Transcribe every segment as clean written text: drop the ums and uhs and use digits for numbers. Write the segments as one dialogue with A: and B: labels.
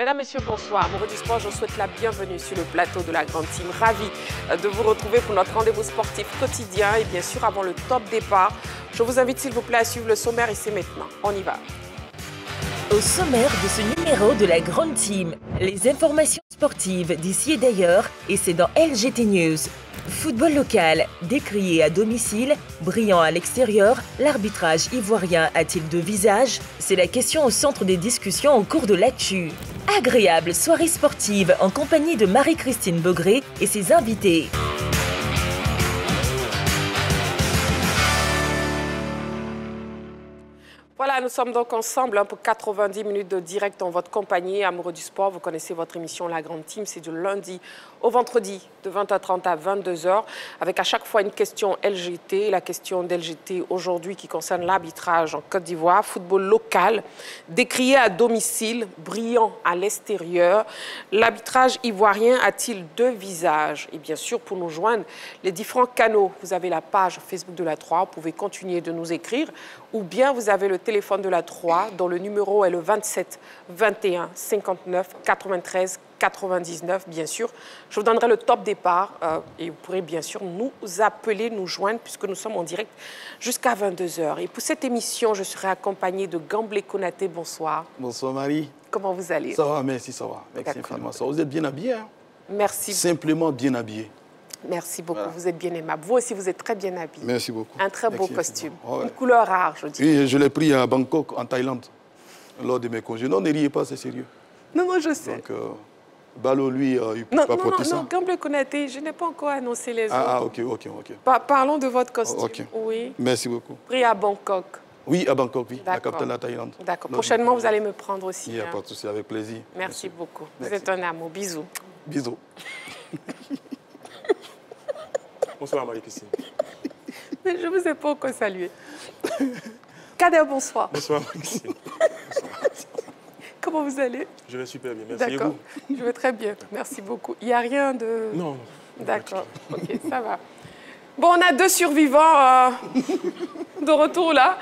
A: Mesdames, Messieurs, bonsoir. Amoureux du sport, je vous souhaite la bienvenue sur le plateau de la Grande Team. Ravi de vous retrouver pour notre rendez-vous sportif quotidien. Et bien sûr, avant le top départ, je vous invite s'il vous plaît à suivre le sommaire et c'est maintenant. On y va.
B: Au sommaire de ce numéro de la Grande Team, les informations sportives d'ici et d'ailleurs, et c'est dans LGT News. Football local, décrié à domicile, brillant à l'extérieur, l'arbitrage ivoirien a-t-il deux visages? C'est la question au centre des discussions au cours de l'actu. Agréable soirée sportive en compagnie de Marie-Christine Bogré et ses invités.
A: Voilà, nous sommes donc ensemble pour 90 minutes de direct en votre compagnie. Amoureux du sport, vous connaissez votre émission La Grande Team. C'est du lundi au vendredi de 20h30 à 22h avec à chaque fois une question LGT. La question d'LGT aujourd'hui qui concerne l'arbitrage en Côte d'Ivoire. Football local, décrié à domicile, brillant à l'extérieur. L'arbitrage ivoirien a-t-il deux visages? Et bien sûr, pour nous joindre, les différents canaux. Vous avez la page Facebook de la 3, vous pouvez continuer de nous écrire. Ou bien vous avez le téléphone de la 3 dont le numéro est le 27 21 59 93 99, bien sûr. Je vous donnerai le top départ et vous pourrez bien sûr nous appeler, nous joindre puisque nous sommes en direct jusqu'à 22h. Et pour cette émission, je serai accompagnée de Gamblé Konaté. Bonsoir.
C: Bonsoir Marie.
A: Comment vous allez?
C: Ça va, merci, ça va. Merci infiniment. Vous êtes bien habillé, hein?
A: Merci.
C: Simplement bien habillé.
A: Merci beaucoup,
C: voilà.
A: Vous êtes bien aimable. Vous aussi, vous êtes très bien habillé.
C: Merci beaucoup.
A: Un très beau
C: merci
A: costume.
C: Ouais.
A: Une couleur rare, je dis.
C: Oui, je l'ai pris à Bangkok, en Thaïlande, lors de mes congés. Non, ne riez pas, c'est sérieux.
A: Non, non, je sais.
C: Donc, Balo, lui, il ne peut pas porter ça.
A: Non, Gamblé Konaté, je n'ai pas encore annoncé les autres.
C: Ah, ok.
A: Parlons de votre costume.
C: Ok.
A: Oui.
C: Merci beaucoup.
A: Pris à Bangkok.
C: Oui, à Bangkok, oui, la capitale de la Thaïlande.
A: D'accord. Prochainement, vous allez me prendre aussi.
C: Il n'y a pas de souci, avec plaisir.
A: Merci beaucoup.
C: Merci.
A: Vous êtes un amour. Bisous.
C: Bisous.
D: Bonsoir Marie-Christine.
A: Mais je ne vous ai pas encore salué. Kader, bonsoir.
D: Bonsoir Marie-Christine.
A: Comment vous allez?
D: Je vais super bien, merci.
A: D'accord. Je vais très bien. Merci beaucoup. Il n'y a rien de...
D: Non.
A: D'accord. Ok, ça va. Bon, on a deux survivants de retour là.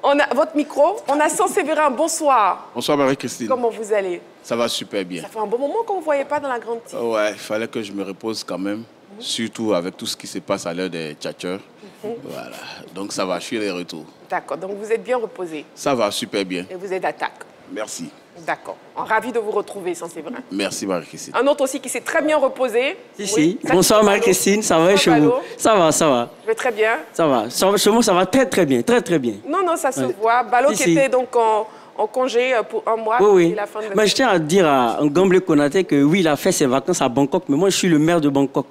A: On a votre micro. On a Saint-Séverin. Bonsoir.
E: Bonsoir Marie-Christine.
A: Comment vous allez?
E: Ça va super bien.
A: Ça fait un bon moment qu'on ne vous voyait pas dans la grande team.
E: Ouais, il fallait que je me repose quand même, surtout avec tout ce qui se passe à l'heure des tchatcheurs. Voilà, donc ça va, je suis les retours.
A: D'accord, donc vous êtes bien reposé.
E: Ça va super bien.
A: Et vous êtes d'attaque.
E: Merci.
A: D'accord. Ravi de vous retrouver, Saint-Séverin.
E: Merci Marie-Christine.
A: Un autre aussi qui s'est très bien reposé.
F: Si. Bonsoir Marie-Christine, ça va chez vous? Ça va.
A: Je vais très bien.
F: Ça va. Chez moi, ça va très bien, très bien.
A: Non, ça se voit. Balo qui était donc en congé pour un mois.
F: Oui.
A: La fin de
F: Mais je tiens à dire à Gamblé Konaté que oui, il a fait ses vacances à Bangkok, mais moi, je suis le maire de Bangkok.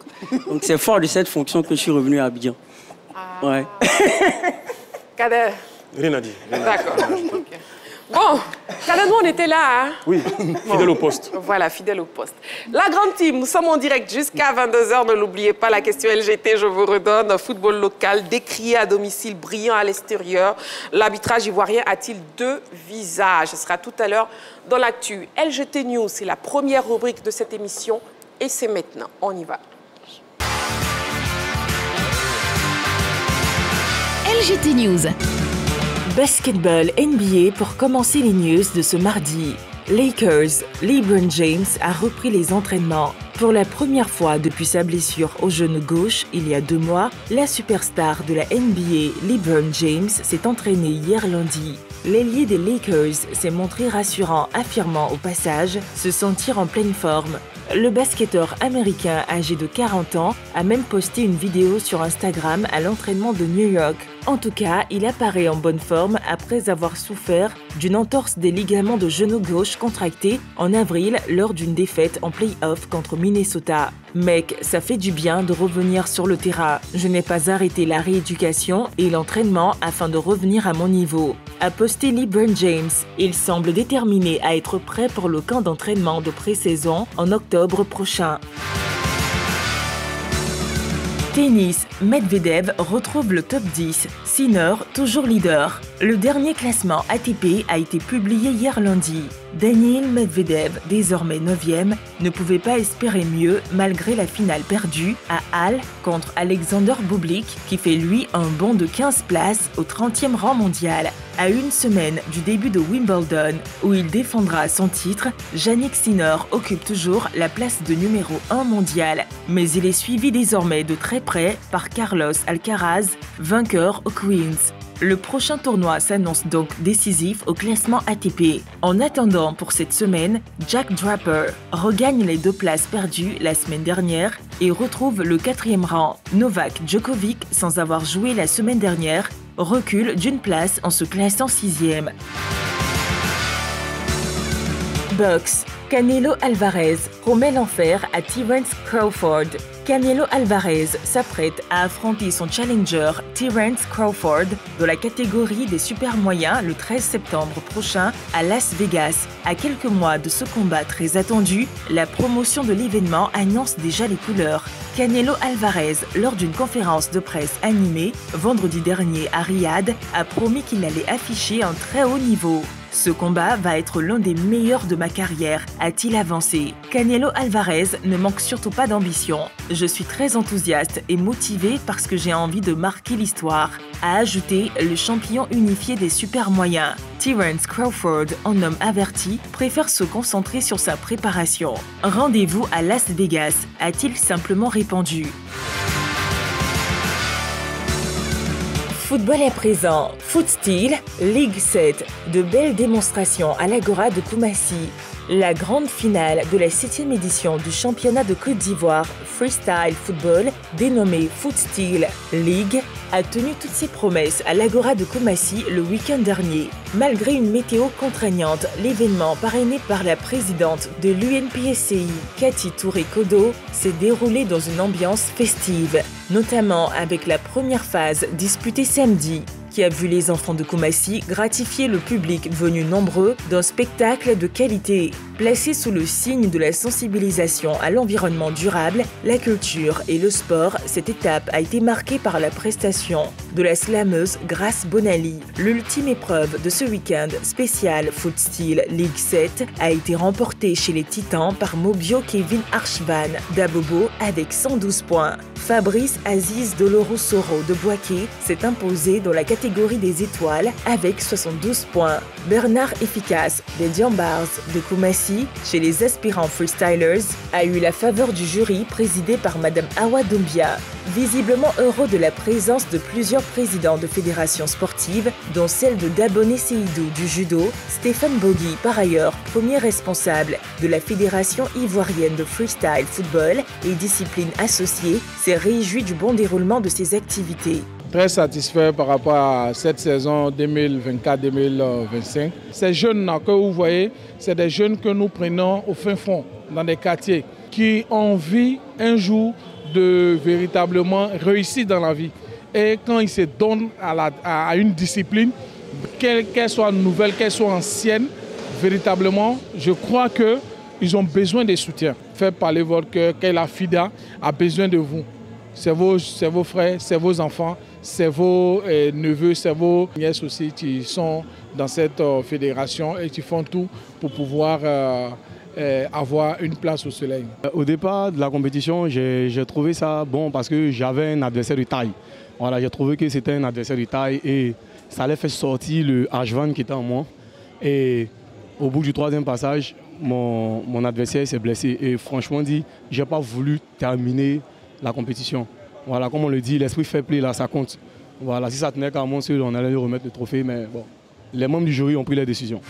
F: Donc c'est fort de cette fonction que je suis revenu à Abidjan.
A: Ah.
F: Ouais.
A: Kader.
D: Rien à dire.
A: D'accord. Okay. Bon, Kader, nous, on était là, hein?
D: Oui, fidèle au poste.
A: Voilà, fidèle au poste. La grande team, nous sommes en direct jusqu'à 22h. Ne l'oubliez pas, la question LGT, je vous redonne. Football local, décrié à domicile, brillant à l'extérieur. L'arbitrage ivoirien a-t-il deux visages? Ce sera tout à l'heure dans l'actu. LGT News, c'est la première rubrique de cette émission. Et c'est maintenant. On y va.
B: LGT News. Basketball NBA pour commencer les news de ce mardi. Lakers, LeBron James a repris les entraînements. Pour la première fois depuis sa blessure au genou gauche il y a 2 mois, la superstar de la NBA, LeBron James, s'est entraîné hier lundi. L'ailier des Lakers s'est montré rassurant, affirmant au passage se sentir en pleine forme. Le basketteur américain âgé de 40 ans a même posté une vidéo sur Instagram à l'entraînement de New York. En tout cas, il apparaît en bonne forme après avoir souffert d'une entorse des ligaments de genou gauche contractés en avril lors d'une défaite en play-off contre Minnesota. Mec, ça fait du bien de revenir sur le terrain. Je n'ai pas arrêté la rééducation et l'entraînement afin de revenir à mon niveau, a posté LeBron James. Il semble déterminé à être prêt pour le camp d'entraînement de pré-saison en octobre prochain. Tennis, Medvedev retrouve le top 10. Sinner, toujours leader. Le dernier classement ATP a été publié hier lundi. Daniil Medvedev, désormais 9e, ne pouvait pas espérer mieux malgré la finale perdue à Halle contre Alexander Bublik qui fait lui un bond de 15 places au 30e rang mondial. À une semaine du début de Wimbledon où il défendra son titre, Jannik Sinner occupe toujours la place de numéro 1 mondial. Mais il est suivi désormais de très près par Carlos Alcaraz, vainqueur au Queens. Le prochain tournoi s'annonce donc décisif au classement ATP. En attendant pour cette semaine, Jack Draper regagne les 2 places perdues la semaine dernière et retrouve le 4e rang. Novak Djokovic, sans avoir joué la semaine dernière, recule d'une place en se classant 6e. Boxe. Canelo Alvarez promet l'enfer à Terence Crawford. Canelo Alvarez s'apprête à affronter son challenger Terence Crawford dans la catégorie des super moyens le 13 septembre prochain à Las Vegas. À quelques mois de ce combat très attendu, la promotion de l'événement annonce déjà les couleurs. Canelo Alvarez, lors d'une conférence de presse animée vendredi dernier à Riyad, a promis qu'il allait afficher un très haut niveau. Ce combat va être l'un des meilleurs de ma carrière, a-t-il avancé. Canelo Alvarez ne manque surtout pas d'ambition. Je suis très enthousiaste et motivé parce que j'ai envie de marquer l'histoire, a ajouté le champion unifié des super moyens. Terence Crawford, en homme averti, préfère se concentrer sur sa préparation. Rendez-vous à Las Vegas, a-t-il simplement répondu. Football à présent, Footsteel, Ligue 7, de belles démonstrations à l'Agora de Koumassi. La grande finale de la 7e édition du championnat de Côte d'Ivoire Freestyle Football, dénommé Footsteel League, a tenu toutes ses promesses à l'Agora de Koumassi le week-end dernier. Malgré une météo contraignante, l'événement parrainé par la présidente de l'UNPSCI, Cathy Touré-Kodo, s'est déroulé dans une ambiance festive, notamment avec la première phase disputée samedi, qui a vu les enfants de Koumassi gratifier le public venu nombreux d'un spectacle de qualité. Placé sous le signe de la sensibilisation à l'environnement durable, la culture et le sport, cette étape a été marquée par la prestation de la slameuse Grace Bonali. L'ultime épreuve de ce week-end spécial Footsteel League 7 a été remportée chez les Titans par Mobio Kevin Archvan d'Abobo avec 112 points. Fabrice Aziz Doloro-Soro de Boaké s'est imposé dans la catégorie des étoiles avec 72 points. Bernard Efficace des Diambars de Koumassi, chez les aspirants freestylers, a eu la faveur du jury présidé par Madame Awa Doumbia. Visiblement heureux de la présence de plusieurs présidents de fédérations sportives, dont celle de Daboné Seydou du judo, Stéphane Bogui, par ailleurs premier responsable de la Fédération ivoirienne de freestyle football et discipline associée, s'est réjoui du bon déroulement de ses activités.
G: Très satisfait par rapport à cette saison 2024-2025. Ces jeunes-là que vous voyez, c'est des jeunes que nous prenons au fin fond, dans des quartiers, qui ont envie un jour de véritablement réussir dans la vie. Et quand ils se donnent à une discipline, qu'elle soit nouvelle, qu'elle soit ancienne, véritablement, je crois qu'ils ont besoin de soutien. Faites parler votre cœur, que la FIDA a besoin de vous. C'est vos frères, c'est vos enfants, c'est vos neveux, c'est vos nièces aussi qui sont dans cette fédération et qui font tout pour pouvoir avoir une place au soleil.
H: Au départ de la compétition, j'ai trouvé ça bon parce que j'avais un adversaire de taille. Voilà, j'ai trouvé que c'était un adversaire de taille et ça allait faire sortir le H20 qui était en moi. Et au bout du 3e passage, mon adversaire s'est blessé. Et franchement dit, je n'ai pas voulu terminer la compétition. Voilà, comme on le dit, l'esprit fair play, là, ça compte. Voilà, si ça tenait qu'à moi seul, on allait lui remettre le trophée, mais bon, les membres du jury ont pris les décisions.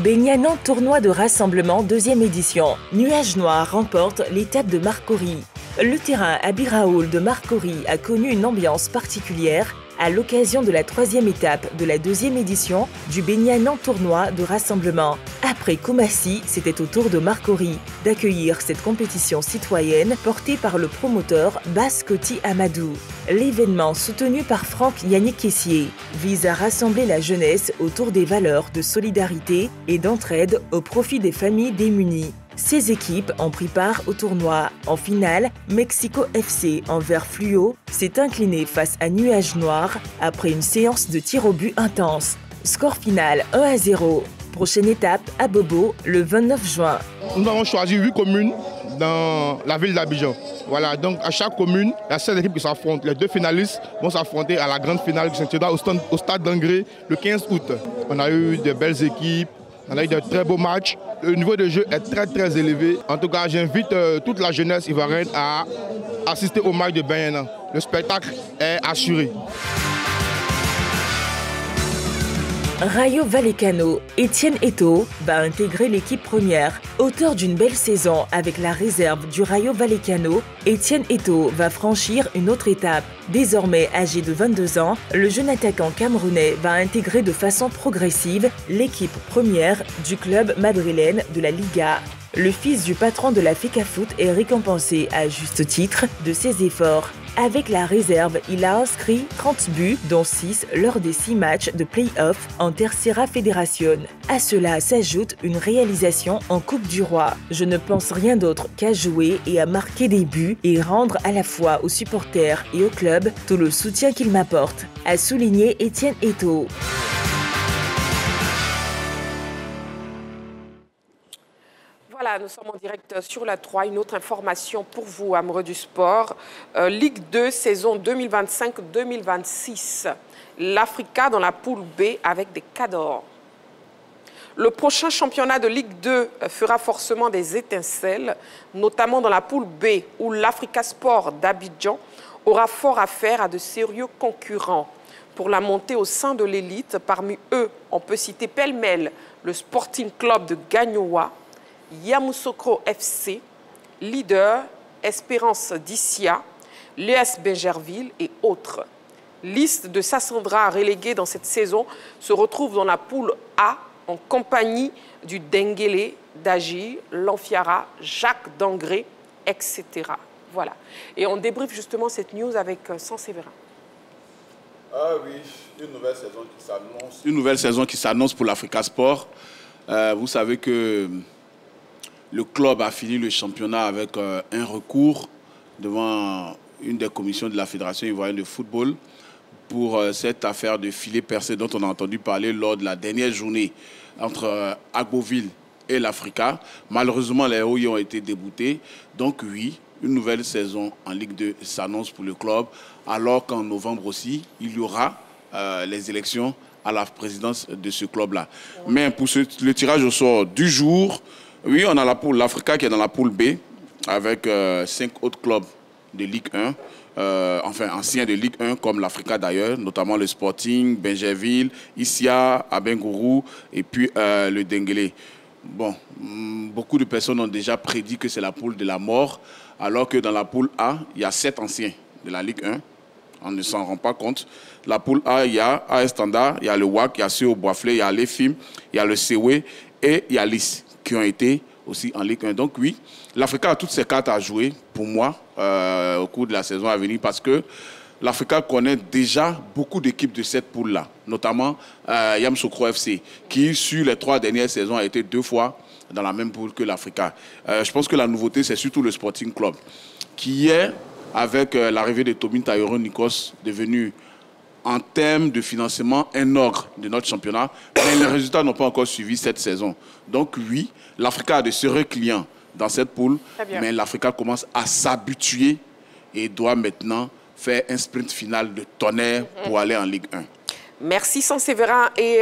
B: Beignanon tournoi de rassemblement 2e édition. Nuages Noirs remporte l'étape de Marcory. Le terrain à Biraoul de Marcory a connu une ambiance particulière à l'occasion de la 3e étape de la 2e édition du Beignanon tournoi de rassemblement. Après Koumassi, c'était au tour de Marcory d'accueillir cette compétition citoyenne portée par le promoteur Baskoti Amadou. L'événement, soutenu par Franck Yannick Kessier, vise à rassembler la jeunesse autour des valeurs de solidarité et d'entraide au profit des familles démunies. Ces équipes ont pris part au tournoi. En finale, Mexico FC en vert fluo s'est incliné face à Nuages Noirs après une séance de tir au but intense. Score final 1-0. Prochaine étape à Bobo le 29 juin.
I: Nous avons choisi 8 communes dans la ville d'Abidjan. Voilà, donc à chaque commune, il y a 16 équipes qui s'affrontent. Les 2 finalistes vont s'affronter à la grande finale qui se tiendra au stade d'Angré le 15 août. On a eu de belles équipes, on a eu de très beaux matchs. Le niveau de jeu est très élevé. En tout cas, j'invite toute la jeunesse ivoirienne à assister au match de Bayana. Le spectacle est assuré.
B: Rayo Vallecano, Etienne Eto'o va intégrer l'équipe première. Auteur d'une belle saison avec la réserve du Rayo Vallecano, Etienne Eto'o va franchir une autre étape. Désormais âgé de 22 ans, le jeune attaquant camerounais va intégrer de façon progressive l'équipe première du club madrilène de la Liga. Le fils du patron de la FECAFOOT est récompensé à juste titre de ses efforts. Avec la réserve, il a inscrit 30 buts, dont 6 lors des 6 matchs de play-off en Tercera Federación. À cela s'ajoute une réalisation en Coupe du Roi. Je ne pense rien d'autre qu'à jouer et à marquer des buts et rendre à la fois aux supporters et au club tout le soutien qu'il m'apporte, a souligné Etienne Eto'o.
A: Voilà, nous sommes en direct sur la 3. Une autre information pour vous, amoureux du sport. Ligue 2, saison 2025-2026. L'Africa dans la poule B avec des Cadors. Le prochain championnat de Ligue 2 fera forcément des étincelles, notamment dans la poule B, où l'Africa Sport d'Abidjan aura fort à faire à de sérieux concurrents. Pour la montée au sein de l'élite, parmi eux, on peut citer pêle-mêle le Sporting Club de Gagnoa, Yamoussoukro FC, Leader, Espérance d'Issia, l'ES Benjerville et autres. Liste de Sassandra relégués dans cette saison se retrouve dans la poule A en compagnie du Denguélé, Dagy, Lanfiara, Jacques Dangré, etc. Voilà. Et on débriefe justement cette news avec Saint-Séverin.
E: Ah oui, une nouvelle saison qui s'annonce. Une nouvelle saison qui s'annonce pour l'Africa Sport. Vous savez que le club a fini le championnat avec un recours devant une des commissions de la Fédération ivoirienne de football pour cette affaire de filet percé dont on a entendu parler lors de la dernière journée entre Agboville et l'Africa. Malheureusement, les héros y ont été déboutés. Donc oui, une nouvelle saison en Ligue 2 s'annonce pour le club, alors qu'en novembre aussi, il y aura les élections à la présidence de ce club-là. Mais pour le tirage au sort du jour, oui, on a la poule, l'Africa qui est dans la poule B, avec 5 autres clubs de Ligue 1, enfin anciens de Ligue 1, comme l'Africa d'ailleurs, notamment le Sporting, Benjerville, Issia, Abengourou et puis le Denguélé. Bon, beaucoup de personnes ont déjà prédit que c'est la poule de la mort, alors que dans la poule A, il y a 7 anciens de la Ligue 1. On ne s'en rend pas compte. La poule A, il y a AS Standard, il y a le WAC, il y a CEO Boisflé, il y a l'EFIM, il y a le CEWE et il y a l'IS qui ont été aussi en Ligue 1. Donc oui, l'Africa a toutes ses cartes à jouer pour moi au cours de la saison à venir parce que l'Africa connaît déjà beaucoup d'équipes de cette poule-là, notamment Yamoussoukro FC, qui sur les 3 dernières saisons a été 2 fois dans la même poule que l'Africa. Je pense que la nouveauté, c'est surtout le Sporting Club, qui est, avec l'arrivée de Tomin Taïron Nikos, devenu en termes de financement un ogre de notre championnat, mais les résultats n'ont pas encore suivi cette saison. Donc oui, l'Africa a de sérieux clients dans cette poule, mais l'Africa commence à s'habituer et doit maintenant faire un sprint final de tonnerre pour aller en Ligue 1.
A: Merci Saint-Séverin. Et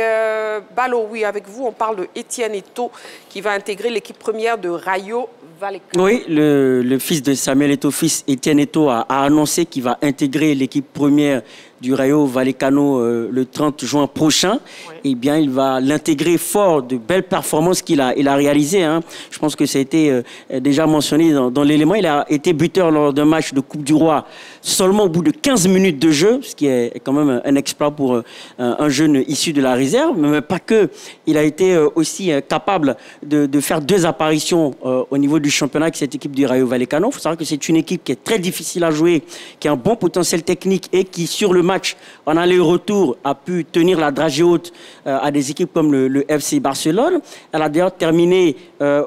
A: Balo, oui, avec vous, on parle de Etienne Eto'o qui va intégrer l'équipe première de Rayo Vallecano.
F: Oui, le fils de Samuel Eto'o, fils Etienne Eto'o, a annoncé qu'il va intégrer l'équipe première du Rayo Vallecano le 30 juin prochain. Oui. Eh bien, il va l'intégrer fort de belles performances qu'il a réalisées. Hein. Je pense que ça a été déjà mentionné dans l'élément. Il a été buteur lors d'un match de Coupe du Roi seulement au bout de 15 minutes de jeu, ce qui est quand même un exploit pour un jeune issu de la réserve. Mais pas que. Il a été aussi capable de faire 2 apparitions au niveau du championnat avec cette équipe du Rayo Vallecano. Il faut savoir que c'est une équipe qui est très difficile à jouer, qui a un bon potentiel technique et qui, sur le match, en aller-retour, a pu tenir la dragée haute à des équipes comme le FC Barcelone. Elle a d'ailleurs terminé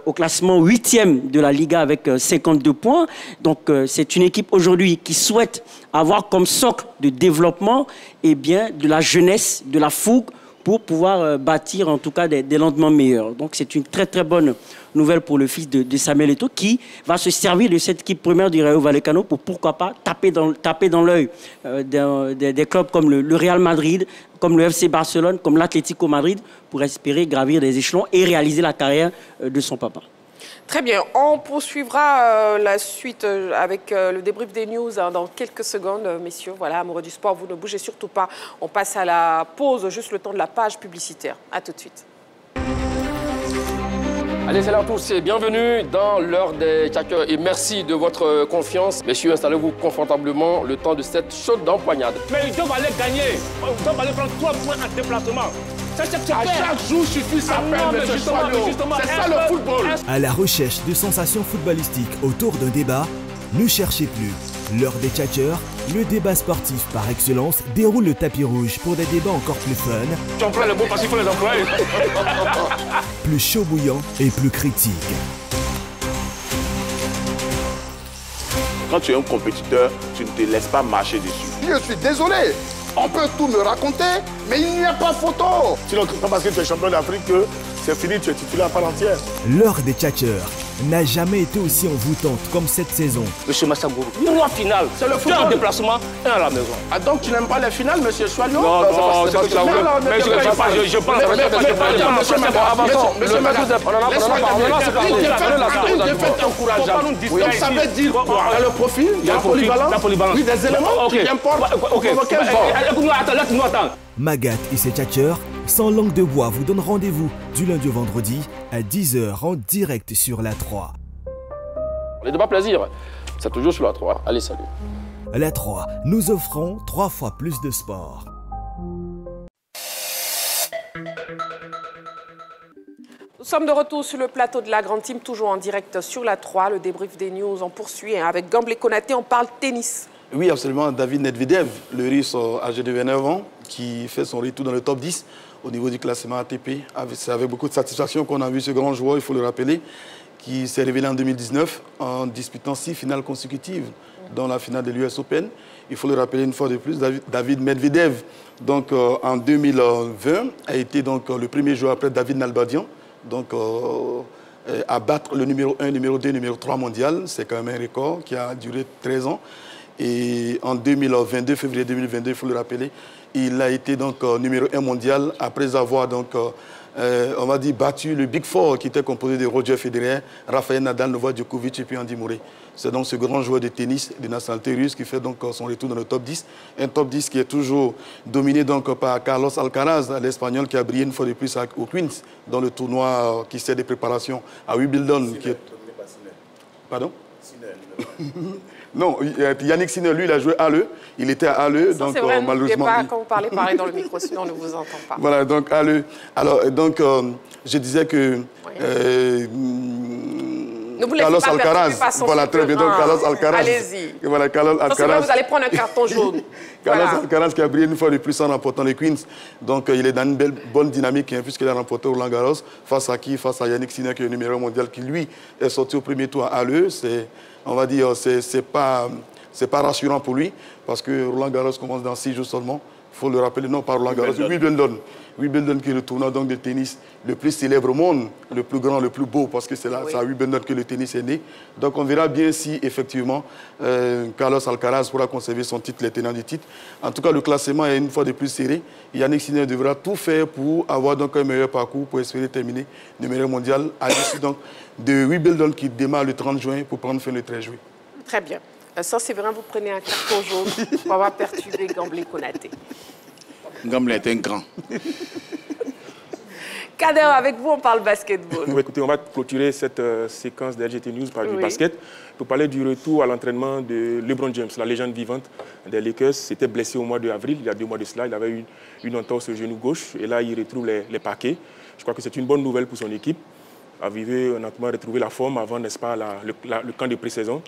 F: au classement 8e de la Liga avec 52 points. Donc c'est une équipe aujourd'hui qui souhaite avoir comme socle de développement de la jeunesse, de la fougue, pour pouvoir bâtir en tout cas des lendemains meilleurs. Donc c'est une très très bonne nouvelle pour le fils de Samuel Eto'o qui va se servir de cette équipe première du Rayo Vallecano pour pourquoi pas taper dans l'œil des clubs comme le Real Madrid, comme le FC Barcelone, comme l'Atlético Madrid pour espérer gravir des échelons et réaliser la carrière de son papa.
A: Très bien, on poursuivra la suite avec le débrief des news dans quelques secondes, messieurs. Voilà, amoureux du sport, vous ne bougez surtout pas. On passe à la pause, juste le temps de la page publicitaire. À tout de suite.
J: Allez, salut à tous et bienvenue dans l'heure des tchatcheurs et merci de votre confiance. Messieurs, installez-vous confortablement le temps de cette chaude empoignade.
K: Mais ils doivent aller gagner, ils doivent aller prendre 3 points en déplacement.
J: À chaque jour suffit sa peine, monsieur Soileau. C'est ça le football.
L: À la recherche de sensations footballistiques autour d'un débat, ne cherchez plus. L'heure des tchatcheurs, le débat sportif par excellence, déroule le tapis rouge pour des débats encore plus fun.
K: Tu emploies le mot parce qu'il faut les employer.
L: Plus chaud bouillant et plus critique.
M: Quand tu es un compétiteur, tu ne te laisses pas marcher dessus.
N: Je suis désolé. On peut tout me raconter, mais il n'y a pas photo.
M: Sinon, parce que tu es champion d'Afrique, que c'est fini, tu es titulaire à part entière.
L: L'heure des tchatcheurs n'a jamais été aussi envoûtante comme cette saison.
K: Monsieur Massagourou, 3 finales, c'est le football en déplacement et à la maison.
J: Ah donc tu n'aimes pas les finales, monsieur Soileau?
K: Non, c'est parce que la mais je parle.
J: Une défaite encourageante. Donc ça veut dire quoi? Il y a le profil, il y a la polyvalence. Oui, des éléments qui importent.
K: Laisse-nous attendre.
L: Magat et ses tchatcheurs, sans langue de bois, vous donnent rendez-vous du lundi au vendredi à 10h en direct sur la 3.
J: Les débats plaisir, c'est toujours sur la 3. Allez, salut.
L: La 3, nous offrons 3 fois plus de sport.
A: Nous sommes de retour sur le plateau de la Grande Team, toujours en direct sur la 3. Le débrief des news, on poursuit avec Gamblé Konaté, on parle tennis.
C: Oui, absolument. David Medvedev, le Russe âgé de 29 ans, qui fait son retour dans le top 10 au niveau du classement ATP. C'est avec beaucoup de satisfaction qu'on a vu ce grand joueur, il faut le rappeler, qui s'est révélé en 2019 en disputant 6 finales consécutives, dont la finale de l'US Open. Il faut le rappeler une fois de plus, David Medvedev, donc, en 2020, a été donc, le premier joueur après David Nalbandian, donc, à battre le numéro 1, numéro 2, numéro 3 mondial. C'est quand même un record qui a duré 13 ans. Et en 2022, février 2022, il faut le rappeler, il a été donc numéro 1 mondial après avoir donc, on va dire, battu le Big Four qui était composé de Roger Federer, Rafael Nadal, Novak Djokovic et puis Andy Murray. C'est donc ce grand joueur de tennis de nationalité russe qui fait donc son retour dans le top 10. Un top 10 qui est toujours dominé donc par Carlos Alcaraz, l'Espagnol qui a brillé une fois de plus au Queens dans le tournoi qui sert de préparation à Wimbledon. Pardon? Non, Yannick Sinner, lui, il a joué à Halle. Il était à Halle, donc malheureusement.
A: Pas, quand vous parlez pareil dans le micro, sinon on ne vous entend pas.
C: Voilà, donc Halle. Alors, donc, je disais que. Carlos Alcaraz, voilà, très bien. Donc, Carlos Alcaraz.
A: Allez-y.
C: Voilà, Carlos Alcaraz.
A: Vous allez prendre un carton jaune.
C: Carlos Alcaraz qui a brillé une fois de plus en remportant les Queens. Donc, il est dans une bonne dynamique, puisqu'il a remporté Roland Garros. Face à qui? Face à Yannick Sinner, qui est le numéro 1 mondial, qui lui est sorti au premier tour à Halle. On va dire, c'est pas rassurant pour lui, parce que Roland Garros commence dans 6 jours seulement. Il faut le rappeler, non pas Roland Garros, Wimbledon. Wimbledon qui est le tournoi donc, de tennis le plus célèbre au monde, le plus grand, le plus beau, parce que c'est à Wimbledon que le tennis est né. Donc on verra bien si, effectivement, Carlos Alcaraz pourra conserver son titre, les tenants du titre. En tout cas, le classement est une fois de plus serré. Yannick Sinner devra tout faire pour avoir donc, un meilleur parcours, pour espérer terminer numéro mondial à l'issue de Wimbledon qui démarre le 30 juin pour prendre fin le 13 juillet.
A: Très bien. Ça, c'est vrai, vous prenez un carton jaune pour avoir perturbé Gamblé Konaté.
E: Gamblé est un grand.
A: Kader, avec vous, on parle basketball.
D: Écoutez, on va clôturer cette séquence de LGT News par du basket pour parler du retour à l'entraînement de LeBron James, la légende vivante des Lakers. S'était blessé au mois d'avril, il y a 2 mois de cela. Il avait eu une entorse au genou gauche et là, il retrouve les parquets. Je crois que c'est une bonne nouvelle pour son équipe. Arriver honnêtement à retrouver la forme avant, n'est-ce pas, le camp de pré-saison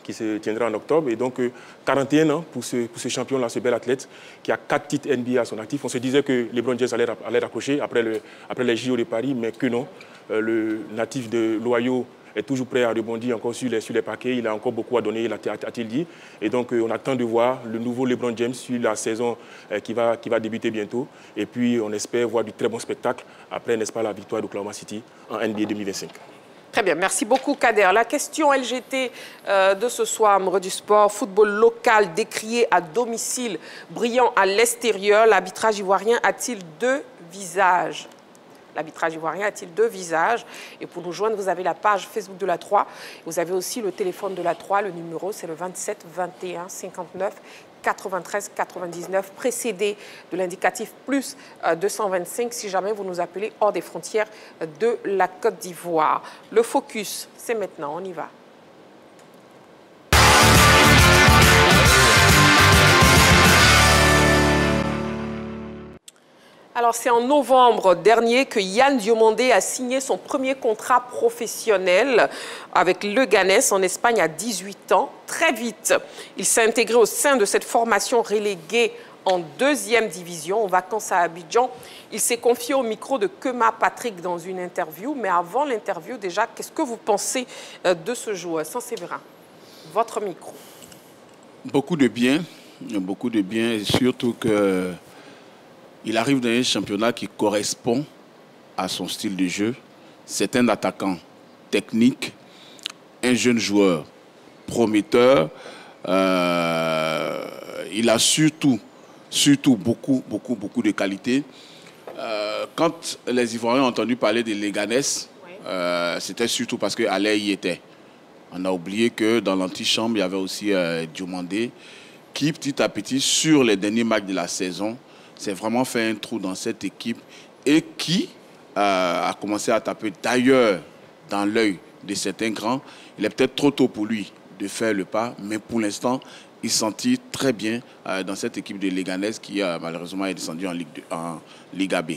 D: qui se tiendra en octobre. Et donc, 41 ans pour ce champion-là, ce bel athlète, qui a 4 titres NBA à son actif. On se disait que LeBron James allait raccrocher après les JO de Paris, mais que non. Le natif de l'Ohio est toujours prêt à rebondir encore sur les paquets. Il a encore beaucoup à donner, a-t-il dit. Et donc, on attend de voir le nouveau LeBron James sur la saison qui va débuter bientôt. Et puis, on espère voir du très bon spectacle après, n'est-ce pas, la victoire d'Oklahoma City en NBA 2025.
A: Très bien, merci beaucoup Kader. La question LGT de ce soir, amoureux du sport, football local décrié à domicile, brillant à l'extérieur, l'arbitrage ivoirien a-t-il deux visages? L'arbitrage ivoirien a-t-il deux visages? Et pour nous joindre, vous avez la page Facebook de la 3. Vous avez aussi le téléphone de la 3. Le numéro, c'est le 27 21 59 93 99, précédé de l'indicatif plus 225 si jamais vous nous appelez hors des frontières de la Côte d'Ivoire. Le focus, c'est maintenant, on y va. Alors, c'est en novembre dernier que Yann Diomandé a signé son premier contrat professionnel avec le Leganés en Espagne à 18 ans. Très vite, il s'est intégré au sein de cette formation reléguée en 2e division, en vacances à Abidjan. Il s'est confié au micro de Kema Patrick dans une interview. Mais avant l'interview, déjà, qu'est-ce que vous pensez de ce joueur? Saint-Séverin, votre micro.
E: Beaucoup de bien, et surtout que il arrive dans un championnat qui correspond à son style de jeu. C'est un attaquant technique, un jeune joueur prometteur. Il a surtout beaucoup de qualités. Quand les Ivoiriens ont entendu parler de Leganés, c'était surtout parce qu'Alain y était. On a oublié que dans l'antichambre, il y avait aussi Diomandé, qui petit à petit, sur les derniers matchs de la saison, s'est vraiment fait un trou dans cette équipe et qui a commencé à taper d'ailleurs dans l'œil de certains grands. Il est peut-être trop tôt pour lui de faire le pas, mais pour l'instant, il sentit très bien dans cette équipe de Leganés qui malheureusement est descendue en Ligue AB.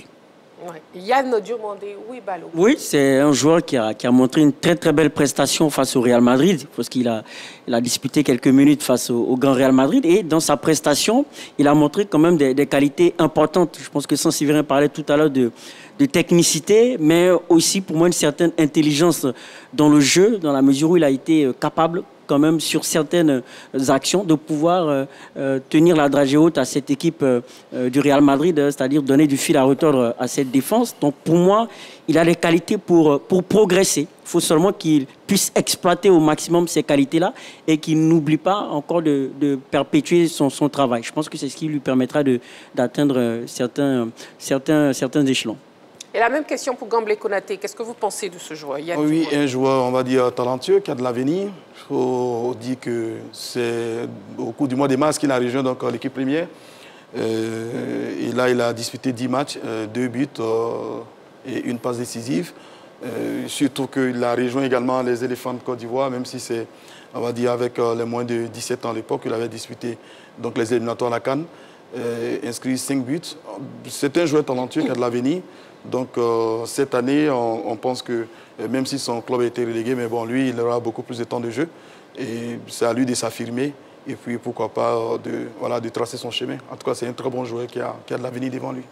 A: Ouais. Yann Diomandé, oui, Balo.
F: Oui, c'est un joueur qui a montré une très très belle prestation face au Real Madrid, parce qu'il a disputé quelques minutes face au grand Real Madrid, et dans sa prestation, il a montré quand même des qualités importantes. Je pense que Saint-Séverin parlait tout à l'heure de technicité, mais aussi pour moi une certaine intelligence dans le jeu, dans la mesure où il a été capable quand même sur certaines actions de pouvoir tenir la dragée haute à cette équipe du Real Madrid, c'est-à-dire donner du fil à retordre à cette défense. Donc pour moi, il a les qualités pour progresser. Il faut seulement qu'il puisse exploiter au maximum ces qualités-là et qu'il n'oublie pas encore de perpétuer son travail. Je pense que c'est ce qui lui permettra d'atteindre certains échelons.
A: Et la même question pour Gamblé Konaté. Qu'est-ce que vous pensez de ce joueur?
C: Oui, un joueur, on va dire, talentueux, qui a de l'avenir. Il faut dire que c'est au cours du mois de mars qu'il a rejoint l'équipe première. Et là, il a disputé 10 matchs, 2 buts et une passe décisive. Surtout qu'il a rejoint également les éléphants de Côte d'Ivoire, même si c'est, on va dire, avec les moins de 17 ans à l'époque, il avait disputé donc, les éliminatoires à la CAN. Inscrit 5 buts. C'est un joueur talentueux qui a de l'avenir. Donc cette année, on pense que même si son club a été relégué, mais bon, lui, il aura beaucoup plus de temps de jeu. Et c'est à lui de s'affirmer. Et puis, pourquoi pas, de tracer son chemin. En tout cas, c'est un très bon joueur qui a de l'avenir devant lui.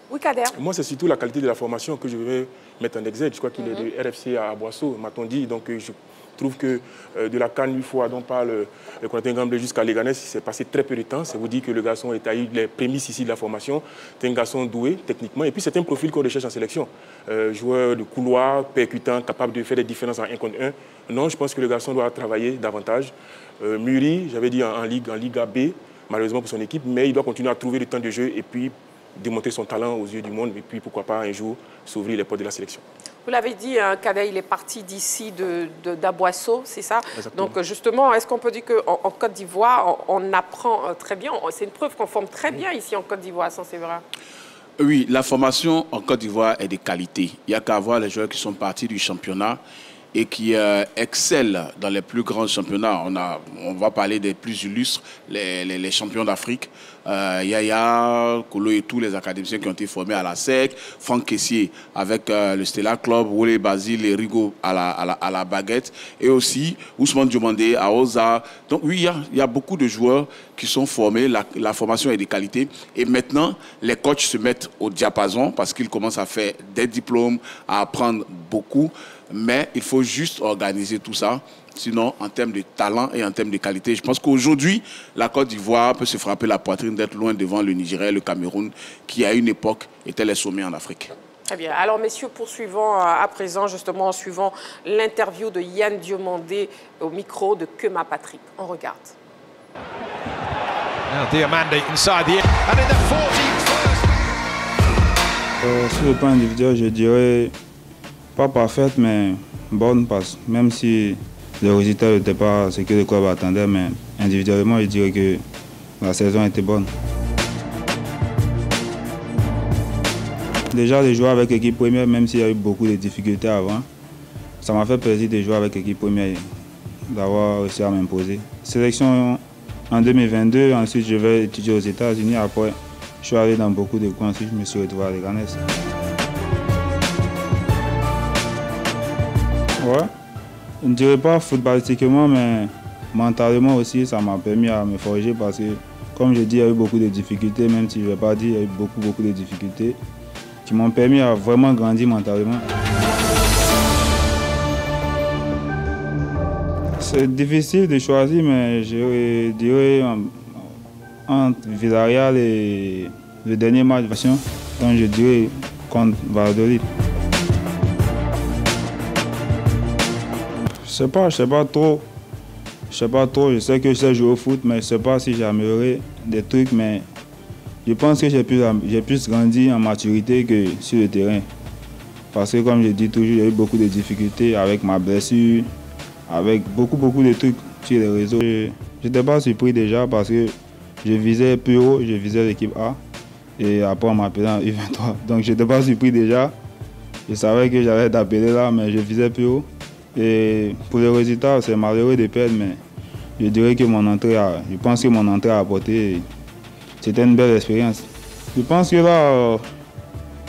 A: Oui, Kader.
D: Moi, c'est surtout la qualité de la formation que je vais mettre en exergue. Je crois qu'il est de RFC à Boisseau, m'a-t-on dit. Donc, je trouve que de la CAN 8 fois dont parle Konaté Gamblé jusqu'à Leganés, il s'est passé très peu de temps. Ça vous dit que le garçon a eu les prémices ici de la formation. C'est un garçon doué techniquement. Et puis, c'est un profil qu'on recherche en sélection. Joueur de couloir, percutant, capable de faire des différences en 1 contre 1. Non, je pense que le garçon doit travailler davantage. Mûri, j'avais dit en Ligue AB, malheureusement pour son équipe, mais il doit continuer à trouver le temps de jeu et puis démontrer son talent aux yeux du monde. Et puis, pourquoi pas, un jour, s'ouvrir les portes de la sélection.
A: Vous l'avez dit, Kader, il est parti d'ici, d'Aboisseau, c'est ça?
D: Exactement.
A: Donc, justement, est-ce qu'on peut dire qu'en Côte d'Ivoire, on apprend très bien? C'est une preuve qu'on forme très bien ici en Côte d'Ivoire, Saint-Séverin.
E: Oui, la formation en Côte d'Ivoire est de qualité. Il n'y a qu'à voir les joueurs qui sont partis du championnat et qui excellent dans les plus grands championnats. On va parler des plus illustres, les champions d'Afrique. Yaya, Kolo et tous les académiciens qui ont été formés à la SEC, Franck Kessié avec le Stella Club, Wole Basile et Rigo à la baguette, et aussi Ousmane Diomandé à Oza. Donc oui, il y a beaucoup de joueurs qui sont formés, la formation est de qualité, et maintenant les coachs se mettent au diapason parce qu'ils commencent à faire des diplômes, à apprendre beaucoup. mais il faut juste organiser tout ça. Sinon, en termes de talent et en termes de qualité, je pense qu'aujourd'hui, la Côte d'Ivoire peut se frapper la poitrine d'être loin devant le Nigeria et le Cameroun, qui à une époque étaient les sommets en Afrique.
A: Très bien. Alors, messieurs, poursuivons à présent, justement, en suivant l'interview de Yann Diomandé au micro de Kema Patrick. On regarde.
O: Diomandé inside the and in the 41st.
P: Sur le plan individuel, je dirais pas parfaite, mais bonne passe. Même si le résultat n'était pas ce que le club attendait, mais individuellement, je dirais que la saison était bonne. Déjà de jouer avec l'équipe première, même s'il y a eu beaucoup de difficultés avant, ça m'a fait plaisir de jouer avec l'équipe première, d'avoir réussi à m'imposer. Sélection en 2022, ensuite je vais étudier aux États-Unis. Après, je suis allé dans beaucoup de coins, ensuite je me suis retrouvé à Leganés. Ouais, je ne dirais pas footballistiquement, mais mentalement aussi, ça m'a permis à me forger parce que, comme je dis, il y a eu beaucoup de difficultés, même si je ne vais pas dire, il y a eu beaucoup de difficultés qui m'ont permis à vraiment grandir mentalement. C'est difficile de choisir, mais je dirais entre Villarreal et le dernier match, donc je dirais contre Valladolid. Je sais pas trop. Je sais que je sais jouer au foot, mais je ne sais pas si j'ai amélioré des trucs, mais je pense que j'ai plus grandi en maturité que sur le terrain. Parce que comme je dis toujours, il y a eu beaucoup de difficultés avec ma blessure, avec beaucoup de trucs sur les réseaux. Je n'étais pas surpris déjà parce que je visais plus haut, je visais l'équipe A. Et après on m'appelait en U23. Donc je n'étais pas surpris déjà. Je savais que j'allais être appelé là, mais je visais plus haut. Et pour les résultats, c'est malheureux de perdre, mais je dirais que je pense que mon entrée a apporté. C'était une belle expérience. Je pense que là,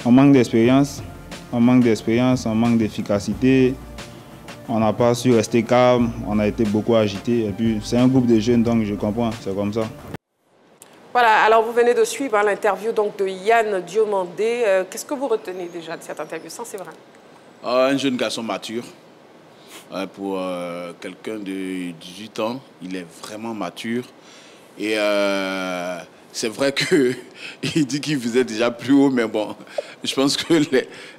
P: on manque d'expérience, on manque d'efficacité. On n'a pas su rester calme, on a été beaucoup agité. Et puis, c'est un groupe de jeunes, donc je comprends, c'est comme ça.
A: Voilà, alors vous venez de suivre l'interview de Yann Diomandé. Qu'est-ce que vous retenez déjà de cette interview? Ça, c'est vrai.
E: Un jeune garçon mature. Pour quelqu'un de 18 ans, il est vraiment mature. Et c'est vrai qu'il dit qu'il faisait déjà plus haut, mais bon, je pense que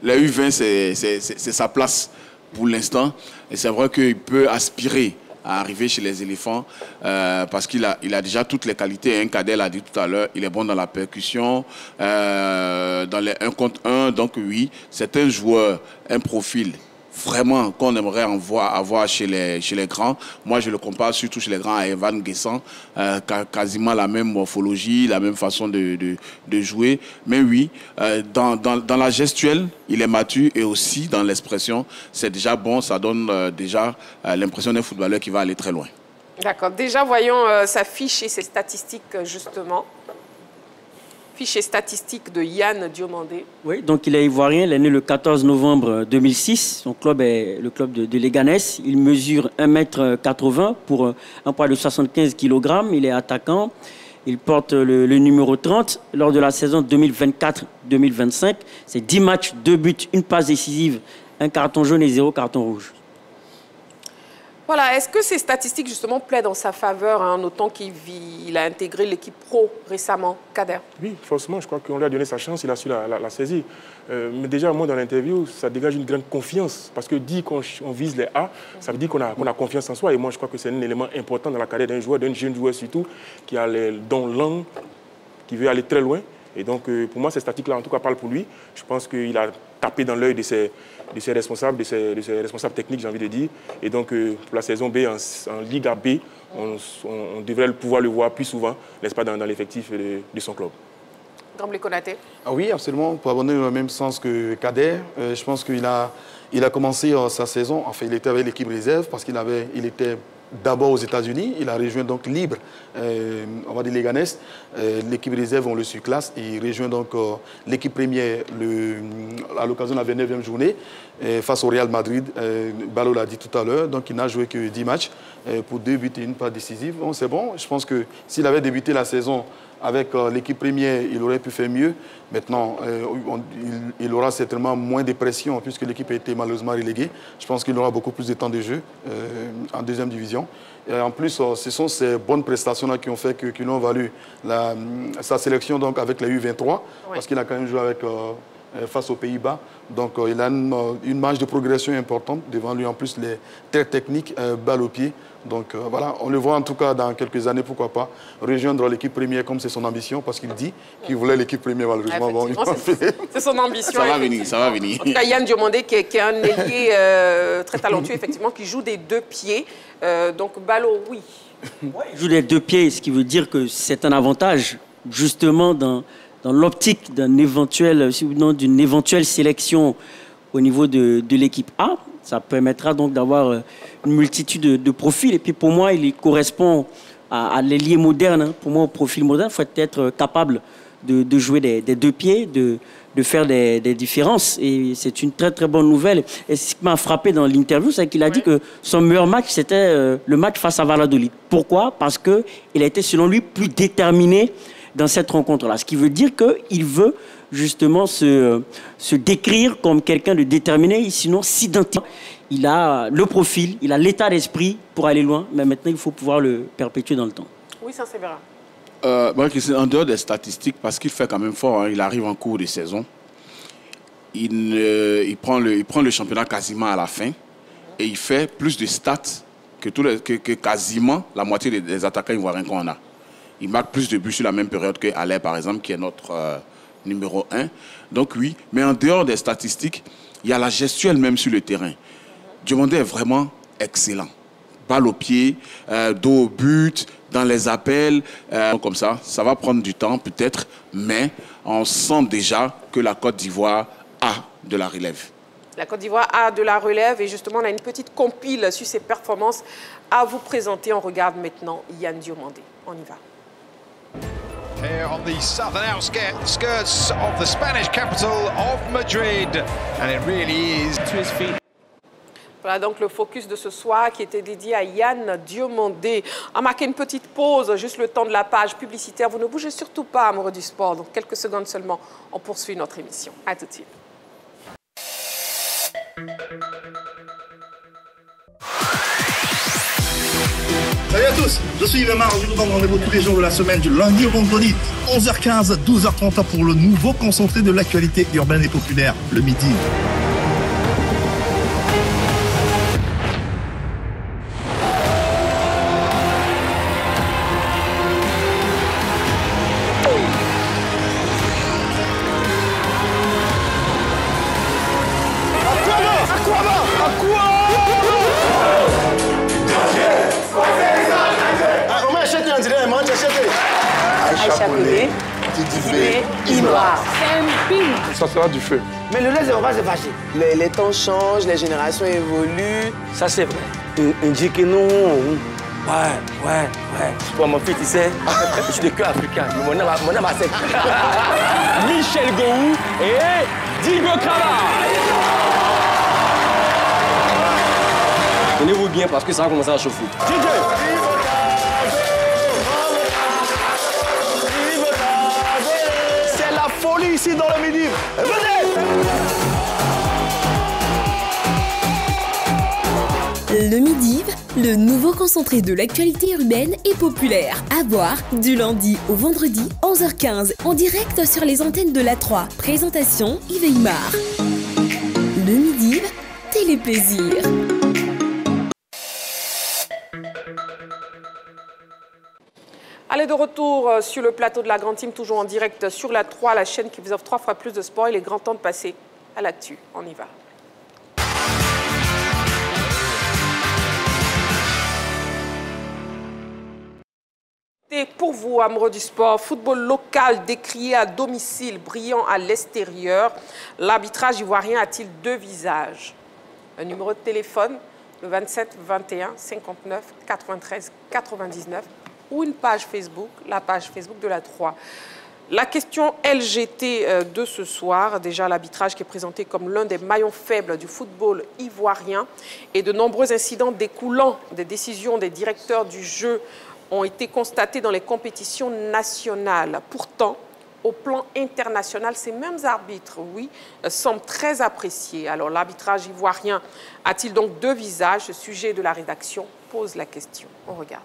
E: la U20, c'est sa place pour l'instant. Et c'est vrai qu'il peut aspirer à arriver chez les éléphants parce qu'il a déjà toutes les qualités. Cadet l'a dit tout à l'heure, il est bon dans la percussion, dans les 1 contre 1. Donc oui, c'est un joueur, un profil vraiment qu'on aimerait avoir chez les grands. Moi, je le compare surtout chez les grands à Evan Guessant, quasiment la même morphologie, la même façon de jouer. Mais oui, dans la gestuelle, il est mature et aussi dans l'expression, c'est déjà bon, ça donne déjà l'impression d'un footballeur qui va aller très loin.
A: D'accord. Déjà, voyons sa fiche et ses statistiques, justement. Fiche et statistiques de Yann Diomandé.
F: Oui, donc il est ivoirien, il est né le 14 novembre 2006. Son club est le club de Leganés. Il mesure 1,80 m pour un poids de 75 kg. Il est attaquant. Il porte le numéro 30. Lors de la saison 2024-2025, c'est 10 matchs, 2 buts, 1 passe décisive, 1 carton jaune et 0 carton rouge.
A: Voilà, est-ce que ces statistiques, justement, plaident en sa faveur, hein, notant qu'il a intégré l'équipe pro récemment, Kader? Oui,
D: forcément, je crois qu'on lui a donné sa chance, il a su la saisir. Mais déjà, moi, dans l'interview, ça dégage une grande confiance. Parce que dit qu'on vise les A, ça veut dire qu'on a confiance en soi. Et moi, je crois que c'est un élément important dans la carrière d'un joueur, d'un jeune joueur surtout, qui a les dons longs, qui veut aller très loin. Et donc, pour moi, ces statistiques-là, en tout cas, parlent pour lui. Je pense qu'il a tapé dans l'œil de ses responsables, de ses responsables techniques, j'ai envie de dire. Et donc, pour la saison B, en Liga B, on devrait pouvoir le voir plus souvent, n'est-ce pas, dans l'effectif de son club.
A: Gamblé Konaté.
C: Ah oui, absolument. Pour abonder dans le même sens que Kader, je pense qu'il a commencé sa saison, enfin, il était avec l'équipe réserve parce qu'il était d'abord aux États-Unis, il a rejoint donc Libre, on va dire Leganés. L'équipe réserve, on le surclasse. Il rejoint donc l'équipe première à l'occasion de la 29e journée face au Real Madrid. Balo l'a dit tout à l'heure, donc il n'a joué que 10 matchs pour 2 buts et 1 passe décisive. Bon, c'est bon, je pense que s'il avait débuté la saison avec l'équipe première, il aurait pu faire mieux. Maintenant, il aura certainement moins de pression puisque l'équipe a été malheureusement reléguée. Je pense qu'il aura beaucoup plus de temps de jeu en deuxième division. Et en plus, ce sont ces bonnes prestations-là qui ont fait qui l'ont valu sa sélection donc, avec la U23, parce qu'il a quand même joué avec, face aux Pays-Bas. Donc, il a une marge de progression importante devant lui. En plus, les terres techniques, balles au pied. Donc, voilà, on le voit en tout cas dans quelques années, pourquoi pas, rejoindre l'équipe première comme c'est son ambition, parce qu'il dit qu'il voulait l'équipe première, malheureusement. Bon,
A: c'est son ambition.
E: Ça va venir, ça va venir.
A: En tout cas, Yann Diomandé, qui est un ailier très talentueux, effectivement, qui joue des 2 pieds. Donc, Balo, oui.
F: Il joue des 2 pieds, ce qui veut dire que c'est un avantage, justement, dans l'optique d'une éventuelle sélection au niveau de l'équipe A. Ça permettra donc d'avoir une multitude de profils. Et puis pour moi, il correspond à l'ailier moderne. Pour moi, au profil moderne, il faut être capable de jouer des 2 pieds, de faire des différences. Et c'est une très, très bonne nouvelle. Et ce qui m'a frappé dans l'interview, c'est qu'il a dit que son meilleur match, c'était le match face à Valladolid. Pourquoi? Parce qu'il a été, selon lui, plus déterminé dans cette rencontre-là. Ce qui veut dire qu'il veut justement se décrire comme quelqu'un de déterminé, sinon s'identifier. Il a le profil, il a l'état d'esprit pour aller loin, mais maintenant il faut pouvoir le perpétuer dans le temps.
A: Oui, ça c'est vrai.
E: En dehors des statistiques, parce qu'il fait quand même fort, hein, il arrive en cours de saison, il prend le championnat quasiment à la fin et il fait plus de stats que quasiment la moitié des attaquants ivoiriens qu'on a. Il marque plus de buts sur la même période que Allaire, par exemple, qui est notre numéro 1. Donc oui, mais en dehors des statistiques, il y a la gestuelle même sur le terrain. Diomandé est vraiment excellent. Balle au pied, dos au but, dans les appels, comme ça. Ça va prendre du temps peut-être, mais on sent déjà que la Côte d'Ivoire a de la relève.
A: La Côte d'Ivoire a de la relève et justement on a une petite compile sur ses performances à vous présenter. On regarde maintenant Yann Diomandé. On y va.
O: Here on the southern outskirts of the Spanish capital of Madrid, and it really is to his feet.
A: Voilà donc le focus de ce soir qui était dédié à Yann Diomandé. On a marqué une petite pause, juste le temps de la page publicitaire. Vous ne bougez surtout pas, amoureux du sport. Donc quelques secondes seulement, on poursuit notre émission. À tout de suite.
Q: Salut à tous, je suis Yves Mar, je vous donne rendez-vous tous les jours de la semaine, du lundi au vendredi, 11h15, 12h30 pour le nouveau concentré de l'actualité urbaine et populaire, le midi.
R: Ça sera du feu.
S: Mais le reste, on va se fâcher. Les temps changent, les générations évoluent.
K: Ça, c'est vrai. On dit que non. Ouais. Pour mon fils, tu sais, je suis de cœur africain. Mon nom est sec. Michel Gou et Digo Kala. Tenez-vous bien parce que ça va commencer à chauffer.
Q: C'est la folie ici dans le midi. Venez!
T: Le Midi, le nouveau concentré de l'actualité urbaine et populaire. À voir du lundi au vendredi, 11h15, en direct sur les antennes de l'A3. Présentation Yves Aymar. Le Midi, Téléplaisir.
A: Allez, de retour sur le plateau de la Grande Team, toujours en direct sur la 3, la chaîne qui vous offre 3 fois plus de sport. Il est grand temps de passer à l'actu. On y va. Et pour vous, amoureux du sport, football local décrié à domicile, brillant à l'extérieur, l'arbitrage ivoirien a-t-il 2 visages? Un numéro de téléphone, le 27 21 59 93 99, ou une page Facebook, la page Facebook de la 3. La question LGT de ce soir, déjà l'arbitrage qui est présenté comme l'un des maillons faibles du football ivoirien et de nombreux incidents découlant des décisions des directeurs du jeu ont été constatés dans les compétitions nationales. Pourtant, au plan international, ces mêmes arbitres, oui, semblent très appréciés. Alors, l'arbitrage ivoirien a-t-il donc deux visages? Ce sujet de la rédaction pose la question. On regarde.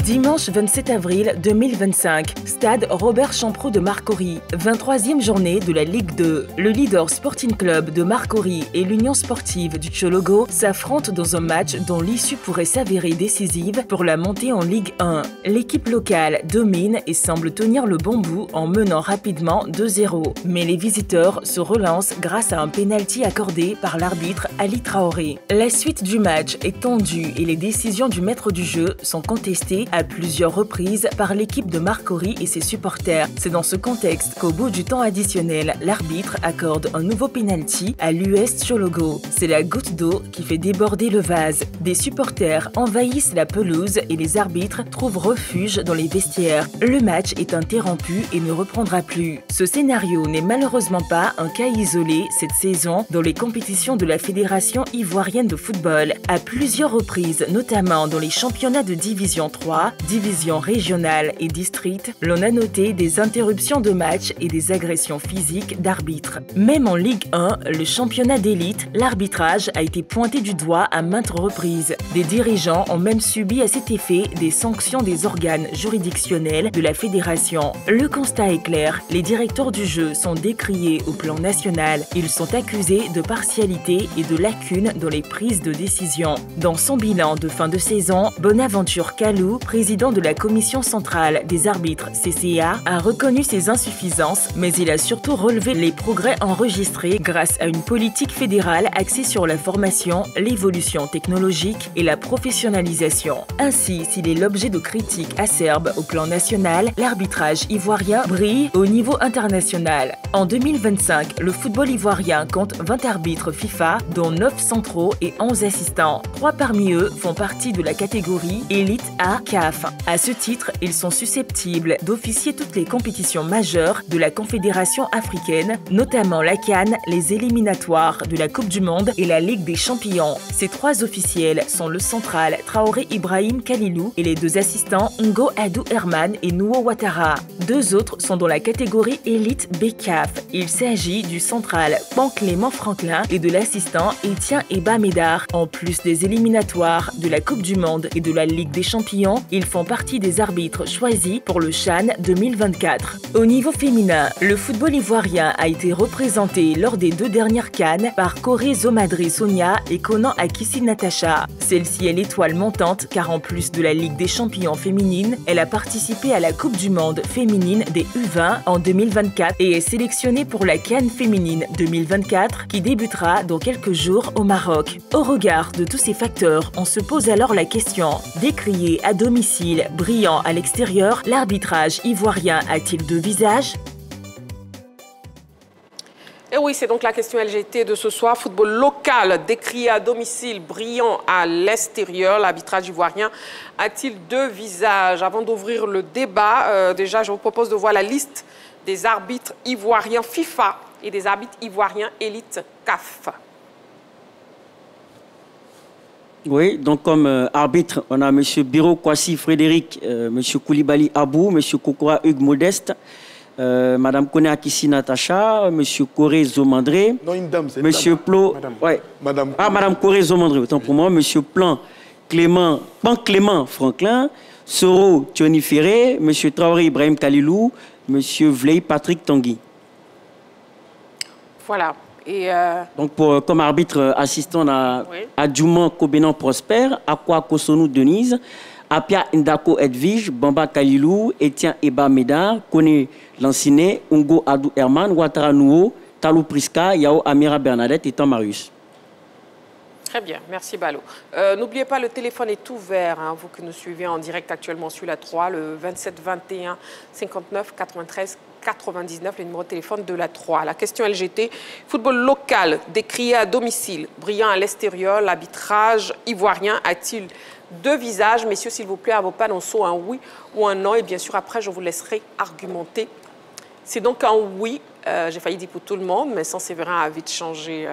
B: Dimanche 27 avril 2025, stade Robert Champrou de Marcory, 23e journée de la Ligue 2. Le leader Sporting Club de Marcory et l'Union sportive du Tchologo s'affrontent dans un match dont l'issue pourrait s'avérer décisive pour la montée en Ligue 1. L'équipe locale domine et semble tenir le bon bout en menant rapidement 2-0. Mais les visiteurs se relancent grâce à un pénalty accordé par l'arbitre Ali Traoré. La suite du match est tendue et les décisions du maître du jeu sont contestées à plusieurs reprises par l'équipe de Marcory et ses supporters. C'est dans ce contexte qu'au bout du temps additionnel, l'arbitre accorde un nouveau pénalty à l'US Tchologo. C'est la goutte d'eau qui fait déborder le vase. Des supporters envahissent la pelouse et les arbitres trouvent refuge dans les vestiaires. Le match est interrompu et ne reprendra plus. Ce scénario n'est malheureusement pas un cas isolé cette saison dans les compétitions de la Fédération ivoirienne de football. À plusieurs reprises, notamment dans les championnats de Division 3, division régionale et district, l'on a noté des interruptions de match et des agressions physiques d'arbitres. Même en Ligue 1, le championnat d'élite, l'arbitrage a été pointé du doigt à maintes reprises. Des dirigeants ont même subi à cet effet des sanctions des organes juridictionnels de la fédération. Le constat est clair, les directeurs du jeu sont décriés au plan national. Ils sont accusés de partialité et de lacunes dans les prises de décision. Dans son bilan de fin de saison, Bonaventure Kalou, président de la Commission centrale des arbitres CCA, a reconnu ses insuffisances, mais il a surtout relevé les progrès enregistrés grâce à une politique fédérale axée sur la formation, l'évolution technologique et la professionnalisation. Ainsi, s'il est l'objet de critiques acerbes au plan national, l'arbitrage ivoirien brille au niveau international. En 2025, le football ivoirien compte 20 arbitres FIFA, dont 9 centraux et 11 assistants. 3 parmi eux font partie de la catégorie Élite A CAF. À ce titre, ils sont susceptibles d'officier toutes les compétitions majeures de la Confédération africaine, notamment la CAN, les éliminatoires de la Coupe du Monde et la Ligue des Champions. Ces 3 officiels sont le central Traoré Ibrahim Kalilou et les 2 assistants Ngo Adou Herman et Nouo Ouattara. 2 autres sont dans la catégorie Élite BCAF. Il s'agit du central Pan Clément Franklin et de l'assistant Etienne Eba Médard. En plus des éliminatoires de la Coupe du Monde et de la Ligue des Champions, ils font partie des arbitres choisis pour le CHAN 2024. Au niveau féminin, le football ivoirien a été représenté lors des 2 dernières CAN par Koré Zomadri Sonia et Konan Akissi Natacha. Celle-ci est l'étoile montante car en plus de la Ligue des Champions féminine, elle a participé à la Coupe du Monde féminine des U20 en 2024 et est sélectionnée pour la CAN féminine 2024 qui débutera dans quelques jours au Maroc. Au regard de tous ces facteurs, on se pose alors la question: décrié à domicile, brillant à l'extérieur, l'arbitrage ivoirien a-t-il 2 visages?
A: Et oui, c'est donc la question LGT de ce soir. Football local, décrié à domicile, brillant à l'extérieur, l'arbitrage ivoirien a-t-il 2 visages? Avant d'ouvrir le débat, déjà, je vous propose de voir la liste des arbitres ivoiriens FIFA et des arbitres ivoiriens élite CAF.
F: Oui, donc comme arbitre, on a M. Biro Kwasi Frédéric, M. Koulibaly Abou, M. Kokora Hugues Modeste, Mme Kone Akissi Natacha, M. Koré Zomandré,
C: Non, une dame, c'est
F: M. Plo, ouais. Mme Koré Zomandré, autant pour moi, M. Pan Clément Franklin, Soro Thioni Ferré, M. Traoré Ibrahim Kalilou, M. Vlei Patrick Tanguy.
A: Voilà. Et
F: donc, comme arbitre assistant, on a
A: oui.
F: Adjouman Kobenan Prosper, Akwa Kosonou Denise, Apia Ndako Edwige, Bamba Kalilou, Etienne Eba Médard, Kone Lanciné, Ungo Adou Herman, Ouattara Nouo, Talou Priska, Yao Amira Bernadette et Tan Marius.
A: Très bien, merci Balo. N'oubliez pas, le téléphone est ouvert, hein, vous que nous suivez en direct actuellement sur la 3, le 27 21 59 93 99, le numéro de téléphone de la 3. La question LGT, football local, décrié à domicile, brillant à l'extérieur, l'arbitrage ivoirien a-t-il 2 visages? Messieurs, s'il vous plaît, à vos panneaux, soit un oui ou un non, et bien sûr, après, je vous laisserai argumenter. C'est donc un oui, j'ai failli dire pour tout le monde, mais sans Séverin a vite changé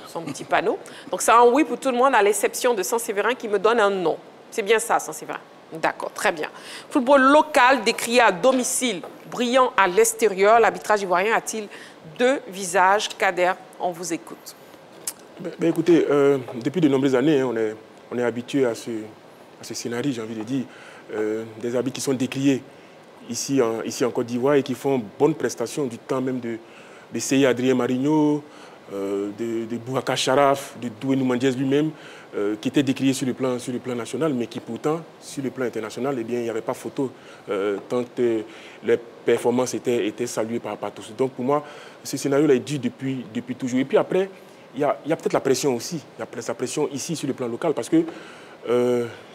A: son petit panneau. Donc, c'est un oui pour tout le monde, à l'exception de Saint-Séverin qui me donne un non. C'est bien ça, Saint-Séverin? D'accord, très bien. Football local décrié à domicile, brillant à l'extérieur. L'arbitrage ivoirien a-t-il deux visages? Kader, on vous écoute.
D: Écoutez, depuis de nombreuses années, hein, on est habitué à ce scénario, j'ai envie de dire, des arbitres qui sont décriés ici en Côte d'Ivoire et qui font bonne prestation du temps même de Seye Adrien Marigno, de Boubacar Charaf, de Douenou Mandiès lui-même, qui étaient décriés sur le plan national, mais qui pourtant, sur le plan international, eh bien, il n'y avait pas photo, tant que les performances étaient saluées par tous. Donc pour moi, ce scénario-là est dû depuis toujours. Et puis après, il y a peut-être la pression aussi. Il y a la pression ici sur le plan local parce que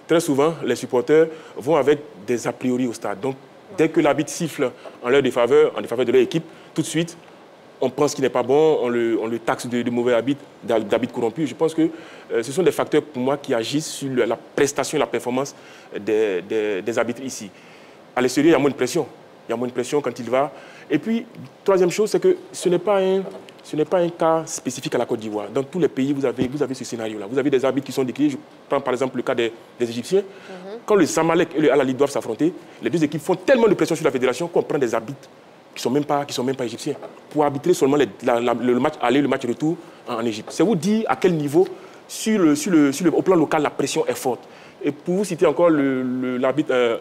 D: très souvent, les supporters vont avec des a priori au stade. Donc, dès que l'arbitre siffle en leur défaveur, en défaveur de leur équipe, tout de suite, on pense qu'il n'est pas bon, on le taxe de mauvais arbitre, d'arbitre corrompu. Je pense que ce sont des facteurs pour moi qui agissent sur la prestation et la performance des arbitres ici. À l'extérieur, il y a moins de pression. Il y a moins de pression quand il va. Et puis, troisième chose, c'est que ce n'est pas un cas spécifique à la Côte d'Ivoire. Dans tous les pays, vous avez ce scénario-là. Vous avez des arbitres qui sont décriés. Je prends par exemple le cas des Égyptiens. Quand le Samalek et le Al-Ahly doivent s'affronter, les deux équipes font tellement de pression sur la fédération qu'on prend des arbitres qui ne sont même pas égyptiens pour arbitrer seulement le match aller, le match retour en Égypte. C'est vous dire à quel niveau, au plan local, la pression est forte. Et pour vous citer encore l'arbitre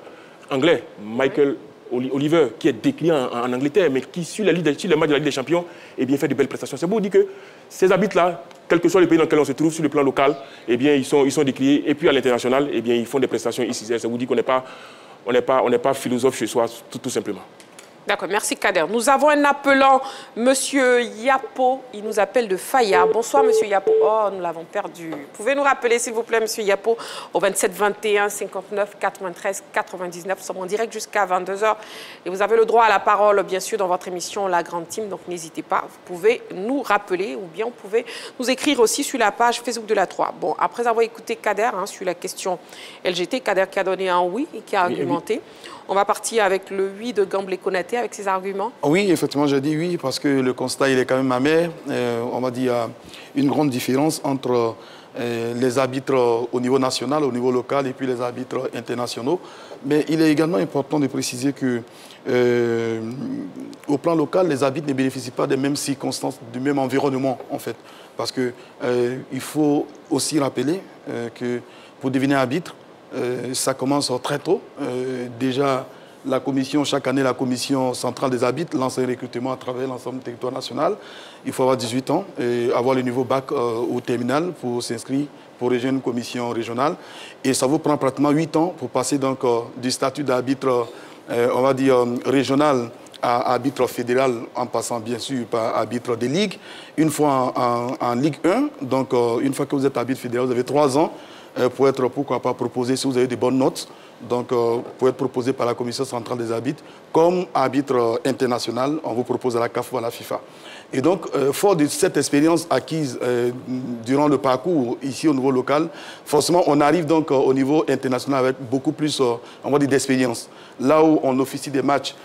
D: anglais, Michael Oliver, qui est décrié en Angleterre, mais qui, sur les matchs de la Ligue des Champions, eh bien, fait de belles prestations. C'est pour vous dire que ces arbitres-là, quel que soit le pays dans lequel on se trouve, sur le plan local, eh bien, ils sont décriés. Et puis à l'international, eh bien, ils font des prestations ici. Ça vous dit qu'on n'est pas philosophe chez soi, tout simplement.
A: D'accord, merci Kader. Nous avons un appelant, Monsieur Yapo. Il nous appelle de Faya. Bonsoir, Monsieur Yapo. Oh, nous l'avons perdu. Pouvez nous rappeler, s'il vous plaît, Monsieur Yapo, au 27 21 59 93 99. Nous sommes en direct jusqu'à 22 h. Et vous avez le droit à la parole, bien sûr, dans votre émission La Grande Team. Donc, n'hésitez pas. Vous pouvez nous rappeler ou bien vous pouvez nous écrire aussi sur la page Facebook de la 3. Bon, après avoir écouté Kader sur la question LGT, Kader qui a donné un oui et qui a argumenté. On va partir avec le oui de Gamble Konaté, avec ses arguments.
C: Oui, effectivement, j'ai dit oui, parce que le constat, il est quand même amer. On va dire, il y a une grande différence entre les arbitres au niveau national, au niveau local, et puis les arbitres internationaux. Mais il est également important de préciser que, au plan local, les arbitres ne bénéficient pas des mêmes circonstances, du même environnement, en fait. Parce que il faut aussi rappeler que pour devenir arbitre, ça commence très tôt. Déjà, la commission, chaque année, la commission centrale des arbitres lance un recrutement à travers l'ensemble du territoire national. Il faut avoir 18 ans et avoir le niveau bac au terminal pour s'inscrire pour rejoindre une commission régionale. Et ça vous prend pratiquement 8 ans pour passer donc, du statut d'arbitre, on va dire, régional à arbitre fédéral, en passant bien sûr par arbitre des ligues. Une fois en Ligue 1, donc une fois que vous êtes arbitre fédéral, vous avez 3 ans pour être, pourquoi pas, proposé, si vous avez des bonnes notes, donc pour être proposé par la commission centrale des arbitres, comme arbitre international, on vous propose à la CAF ou à la FIFA. Et donc, fort de cette expérience acquise durant le parcours ici au niveau local, forcément, on arrive donc au niveau international avec beaucoup plus, on va dire, d'expérience. Là où on officie des matchs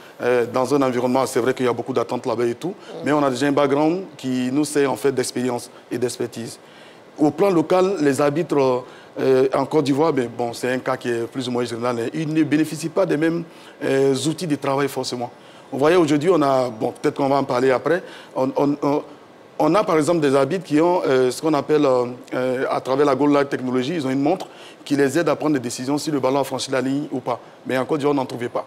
C: dans un environnement, c'est vrai qu'il y a beaucoup d'attentes là-bas et tout, mais on a déjà un background qui nous sert en fait d'expérience et d'expertise. Au plan local, les arbitres en Côte d'Ivoire, bon, c'est un cas qui est plus ou moins général, ils ne bénéficient pas des mêmes outils de travail forcément. Vous voyez, aujourd'hui, on a, bon, peut-être qu'on va en parler après, on a par exemple des arbitres qui ont ce qu'on appelle, à travers la Goal Line technologie, ils ont une montre qui les aide à prendre des décisions si le ballon a franchi la ligne ou pas. Mais en Côte d'Ivoire, on n'en trouvait pas.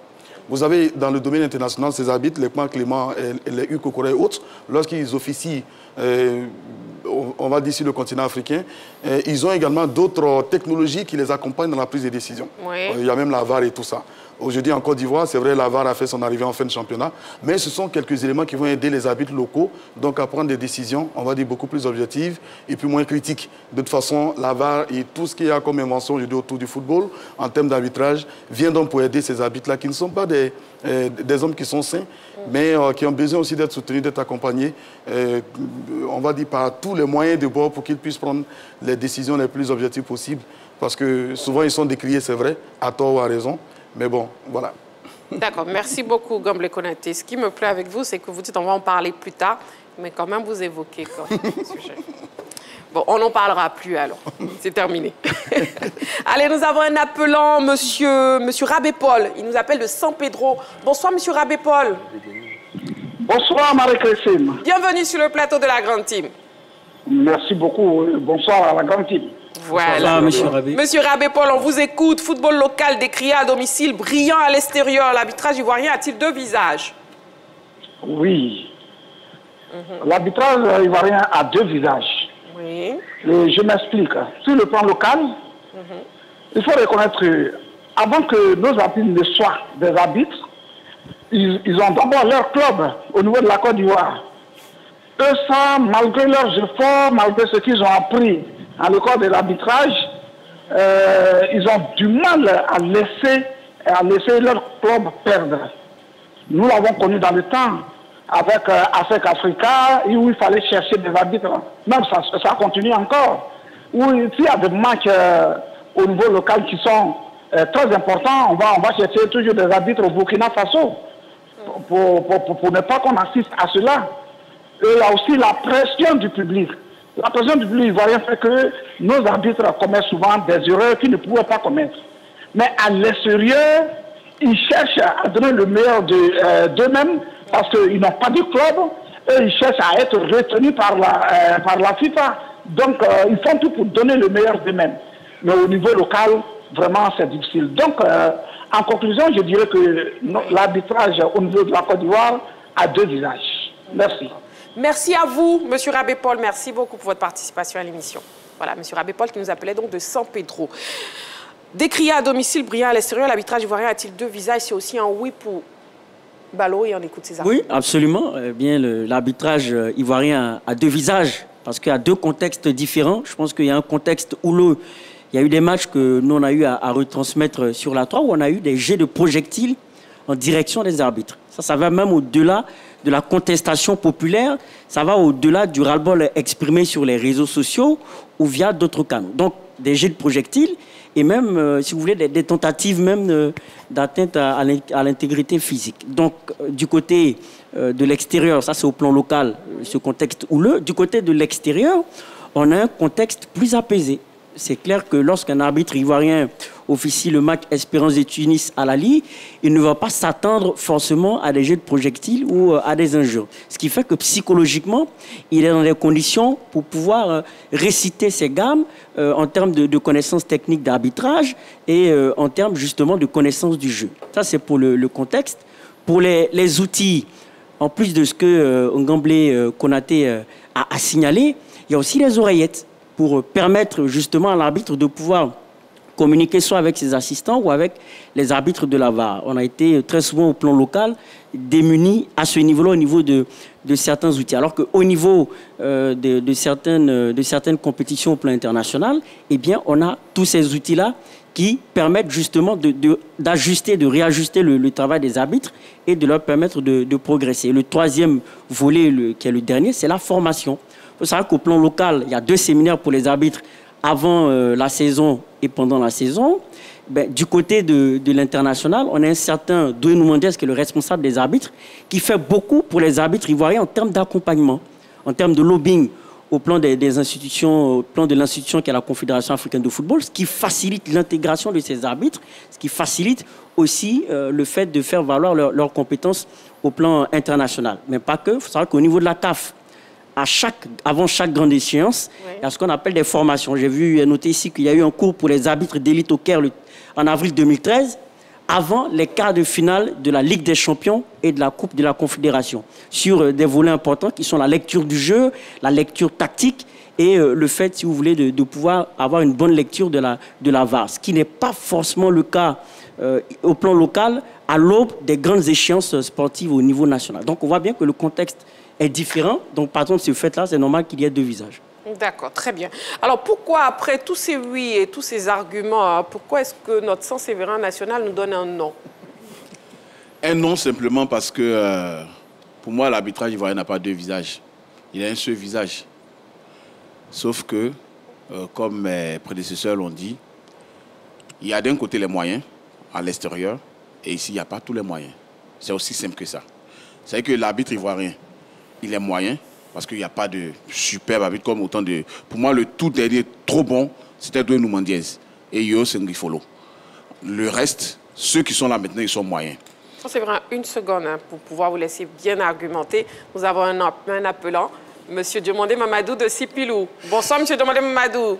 C: Vous avez dans le domaine international ces arbitres, les Pan Clément, les Hugo Correa et autres, lorsqu'ils officient, on va dire sur le continent africain, ils ont également d'autres technologies qui les accompagnent dans la prise de décision. Oui. Il y a même la VAR et tout ça. Aujourd'hui, en Côte d'Ivoire, c'est vrai, la VAR a fait son arrivée en fin de championnat, mais ce sont quelques éléments qui vont aider les arbitres locaux donc à prendre des décisions, on va dire, beaucoup plus objectives et puis moins critiques. De toute façon, la VAR et tout ce qu'il y a comme invention aujourd'hui autour du football, en termes d'arbitrage, vient donc pour aider ces arbitres-là qui ne sont pas des hommes qui sont sains, mais qui ont besoin aussi d'être soutenus, d'être accompagnés, on va dire, par tous les moyens de bord pour qu'ils puissent prendre les décisions les plus objectives possibles. Parce que souvent, ils sont décriés, c'est vrai, à tort ou à raison. Mais bon, voilà.
A: D'accord, merci beaucoup, Gamble Konaté. Ce qui me plaît avec vous, c'est que vous dites on va en parler plus tard, mais quand même vous évoquez le sujet. Bon, on n'en parlera plus alors. C'est terminé. Allez, nous avons un appelant, monsieur Rabé Paul. Il nous appelle de San Pedro. Bonsoir, monsieur Rabé Paul.
N: Bonsoir, Marie-Christine.
A: Bienvenue sur le plateau de la Grande Team.
N: Merci beaucoup. Bonsoir à la Grande Team.
A: Voilà.
F: Bonsoir, monsieur Rabé.
A: Monsieur Rabé Paul, on vous écoute. Football local décrié à domicile, brillant à l'extérieur. L'arbitrage ivoirien a-t-il deux visages?
N: Oui. L'arbitrage ivoirien a deux visages.
A: Oui.
N: Et je m'explique. Sur le plan local, il faut reconnaître que avant que nos arbitres ne soient des arbitres, ils ont d'abord leur club au niveau de la Côte d'Ivoire. Eux, ça, malgré leurs efforts, malgré ce qu'ils ont appris à l'école de l'arbitrage, ils ont du mal à laisser leur club perdre. Nous l'avons connu dans le temps avec ASEC Africa, où il fallait chercher des arbitres. Même ça continue encore. Où s'il y a des matchs au niveau local qui sont très importants, on va chercher toujours des arbitres au Burkina Faso pour ne pas qu'on assiste à cela. Et il y a aussi la pression du public. La pression du public ivoirien fait que nos arbitres commettent souvent des erreurs qu'ils ne pouvaient pas commettre. Mais à l'extérieur, ils cherchent à donner le meilleur d'eux-mêmes parce qu'ils n'ont pas de club et ils cherchent à être retenus par la FIFA. Donc, ils font tout pour donner le meilleur d'eux-mêmes. Mais au niveau local, vraiment, c'est difficile. Donc, en conclusion, je dirais que l'arbitrage au niveau de la Côte d'Ivoire a deux visages. Merci.
A: Merci à vous, monsieur Rabé Paul. Merci beaucoup pour votre participation à l'émission. Voilà, monsieur Rabé Paul qui nous appelait donc de San Pedro. Décrié à domicile, brillant à l'extérieur, l'arbitrage ivoirien a-t-il deux visages? C'est aussi un oui pour Balo et on écoute ses arguments.
F: Oui, absolument. Eh bien, l'arbitrage ivoirien a deux visages parce qu'il y a deux contextes différents. Je pense qu'il y a un contexte houleux. Il y a eu des matchs que nous, on a eu à retransmettre sur la 3 où on a eu des jets de projectiles en direction des arbitres. Ça va même au-delà de la contestation populaire, ça va au-delà du ras-le-bol exprimé sur les réseaux sociaux ou via d'autres canaux. Donc, des jets de projectiles et même, si vous voulez, des tentatives même d'atteinte à l'intégrité physique. Donc, du côté de l'extérieur, ça c'est au plan local, ce contexte houleux. Du côté de l'extérieur, on a un contexte plus apaisé. C'est clair que lorsqu'un arbitre ivoirien officie le match Espérance de Tunis à l'Ali, il ne va pas s'attendre forcément à des jets de projectiles ou à des injures. Ce qui fait que psychologiquement, il est dans les conditions pour pouvoir réciter ses gammes en termes de connaissances techniques d'arbitrage et en termes justement de connaissances du jeu. Ça, c'est pour le contexte. Pour les outils, en plus de ce que Ngamblé Konaté a signalé, il y a aussi les oreillettes pour permettre justement à l'arbitre de pouvoir communiquer soit avec ses assistants ou avec les arbitres de la VAR. On a été très souvent au plan local démunis à ce niveau-là, au niveau de certains outils. Alors qu'au niveau de certaines compétitions au plan international, eh bien, on a tous ces outils-là qui permettent justement d'ajuster, de réajuster le travail des arbitres et de leur permettre de progresser. Le troisième volet, qui est le dernier, c'est la formation. Il faut savoir qu'au plan local, il y a 2 séminaires pour les arbitres avant la saison et pendant la saison. Du côté de l'international, on a un certain Doué Mendes, qui est le responsable des arbitres, qui fait beaucoup pour les arbitres ivoiriens en termes d'accompagnement, en termes de lobbying au plan des institutions, au plan de l'institution qui est la Confédération africaine de football, ce qui facilite l'intégration de ces arbitres, ce qui facilite aussi le fait de faire valoir leurs compétences au plan international. Mais pas que, il faut savoir qu'au niveau de la CAF, avant chaque grande échéance, il y a ce qu'on appelle des formations. J'ai vu noter ici qu'il y a eu un cours pour les arbitres d'élite au Caire en avril 2013, avant les quarts de finale de la Ligue des Champions et de la Coupe de la Confédération, sur des volets importants qui sont la lecture du jeu, la lecture tactique et le fait, si vous voulez, de pouvoir avoir une bonne lecture de la VAR, ce qui n'est pas forcément le cas au plan local à l'aube des grandes échéances sportives au niveau national. Donc on voit bien que le contexte est différent. Donc, par exemple, ce fait-là, c'est normal qu'il y ait 2 visages.
A: D'accord, très bien. Alors, pourquoi, après tous ces oui et tous ces arguments, pourquoi est-ce que notre Saint-Séverin national nous donne un non?
E: Un non, simplement parce que, pour moi, l'arbitrage ivoirien n'a pas 2 visages. Il a un seul visage. Sauf que, comme mes prédécesseurs l'ont dit, il y a d'un côté les moyens, à l'extérieur, et ici, il n'y a pas tous les moyens. C'est aussi simple que ça. C'est que l'arbitre ivoirien, il est moyen, Parce qu'il n'y a pas de superbe arbitre comme autant de... Pour moi, le tout dernier trop bon, c'était Doué Mandiez et Yo Sengrifolo. Le reste, ceux qui sont là maintenant, ils sont moyens.
A: Ça, c'est vraiment une seconde pour pouvoir vous laisser bien argumenter. Nous avons un appelant, M. Diomandé Mamadou de Sipilou. Bonsoir, M. Diomandé Mamadou.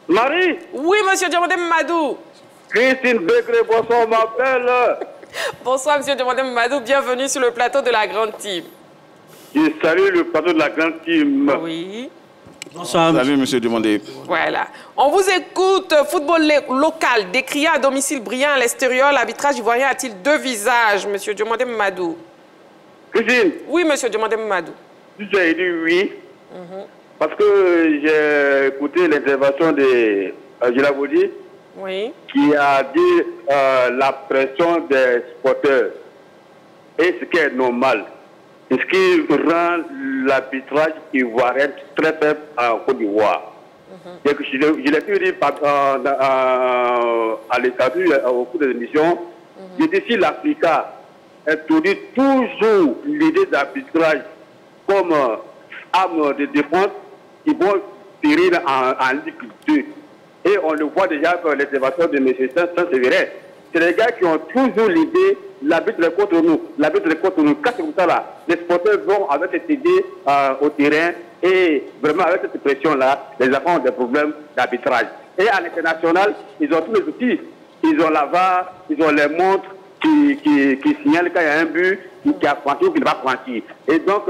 R: Marie?
A: Oui, M. Diomandé Mamadou.
R: Christine Becré, bonsoir, on m'appelle.
A: Bonsoir, M. Diomandé Mamadou. Bienvenue sur le plateau de la Grande Team.
R: Je salue le plateau de la Grande Team.
A: Oui.
E: Bonsoir. Salut, M. Diomandé.
A: Voilà. On vous écoute. Football local, décrié à domicile brillant à l'extérieur. L'arbitrage ivoirien a-t-il deux visages, M. Diomandé Mamadou?
R: Christine?
A: Oui, M. Diomandé Mamadou.
R: J'ai dit oui. Parce que j'ai écouté l'intervention de Gilabodi.
A: Oui.
R: Qui a dit la pression des supporters et ce qui est normal. Et ce qui rend l'arbitrage ivoirien très faible en Côte d'Ivoire. Je l'ai pu dire à l'état au cours de l'émission. Je dis si l'Africa introduit toujours l'idée d'arbitrage comme arme de défense, ils vont périr en Ligue 2. Et on le voit déjà dans l'intervention de M. Saint-Séverin. C'est les gars qui ont toujours l'idée, l'arbitre est contre nous, l'arbitre est contre nous. Quand c'est comme ça là, les supporters vont avec cette idée au terrain et vraiment avec cette pression-là, les enfants ont des problèmes d'arbitrage. Et à l'international, ils ont tous les outils. Ils ont la VAR, ils ont les montres qui signalent quand il y a un but, qui a franchi ou qui ne va pas franchir. Et donc,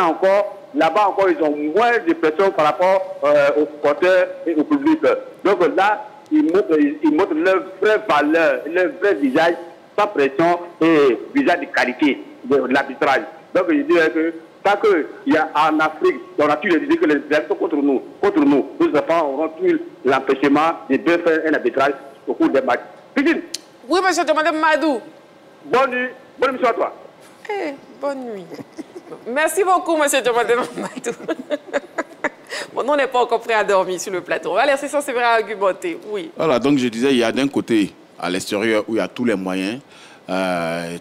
R: encore, là-bas encore, ils ont moins de pression par rapport aux supporters et au public. Donc là, ils montrent leur vraie valeur, leur vrai visage, sans pression et visage de qualité de l'arbitrage. Donc je dirais que tant qu'il y a en Afrique, on a toujours dit que les arbitres sont contre nous, nos enfants auront toujours l'empêchement de bien faire un arbitrage au cours des matchs. Christine?
A: Oui, M. Diomandé Mamadou.
R: Bonne nuit, bonne émission à toi.
A: Bonne nuit. Merci beaucoup, M. Diomandé Mamadou. Bon, nous, on n'est pas encore prêts à dormir sur le plateau. On va laisser ça, c'est vrai, argumenter. Oui.
E: Voilà, donc je disais, il y a d'un côté, à l'extérieur, où il y a tous les moyens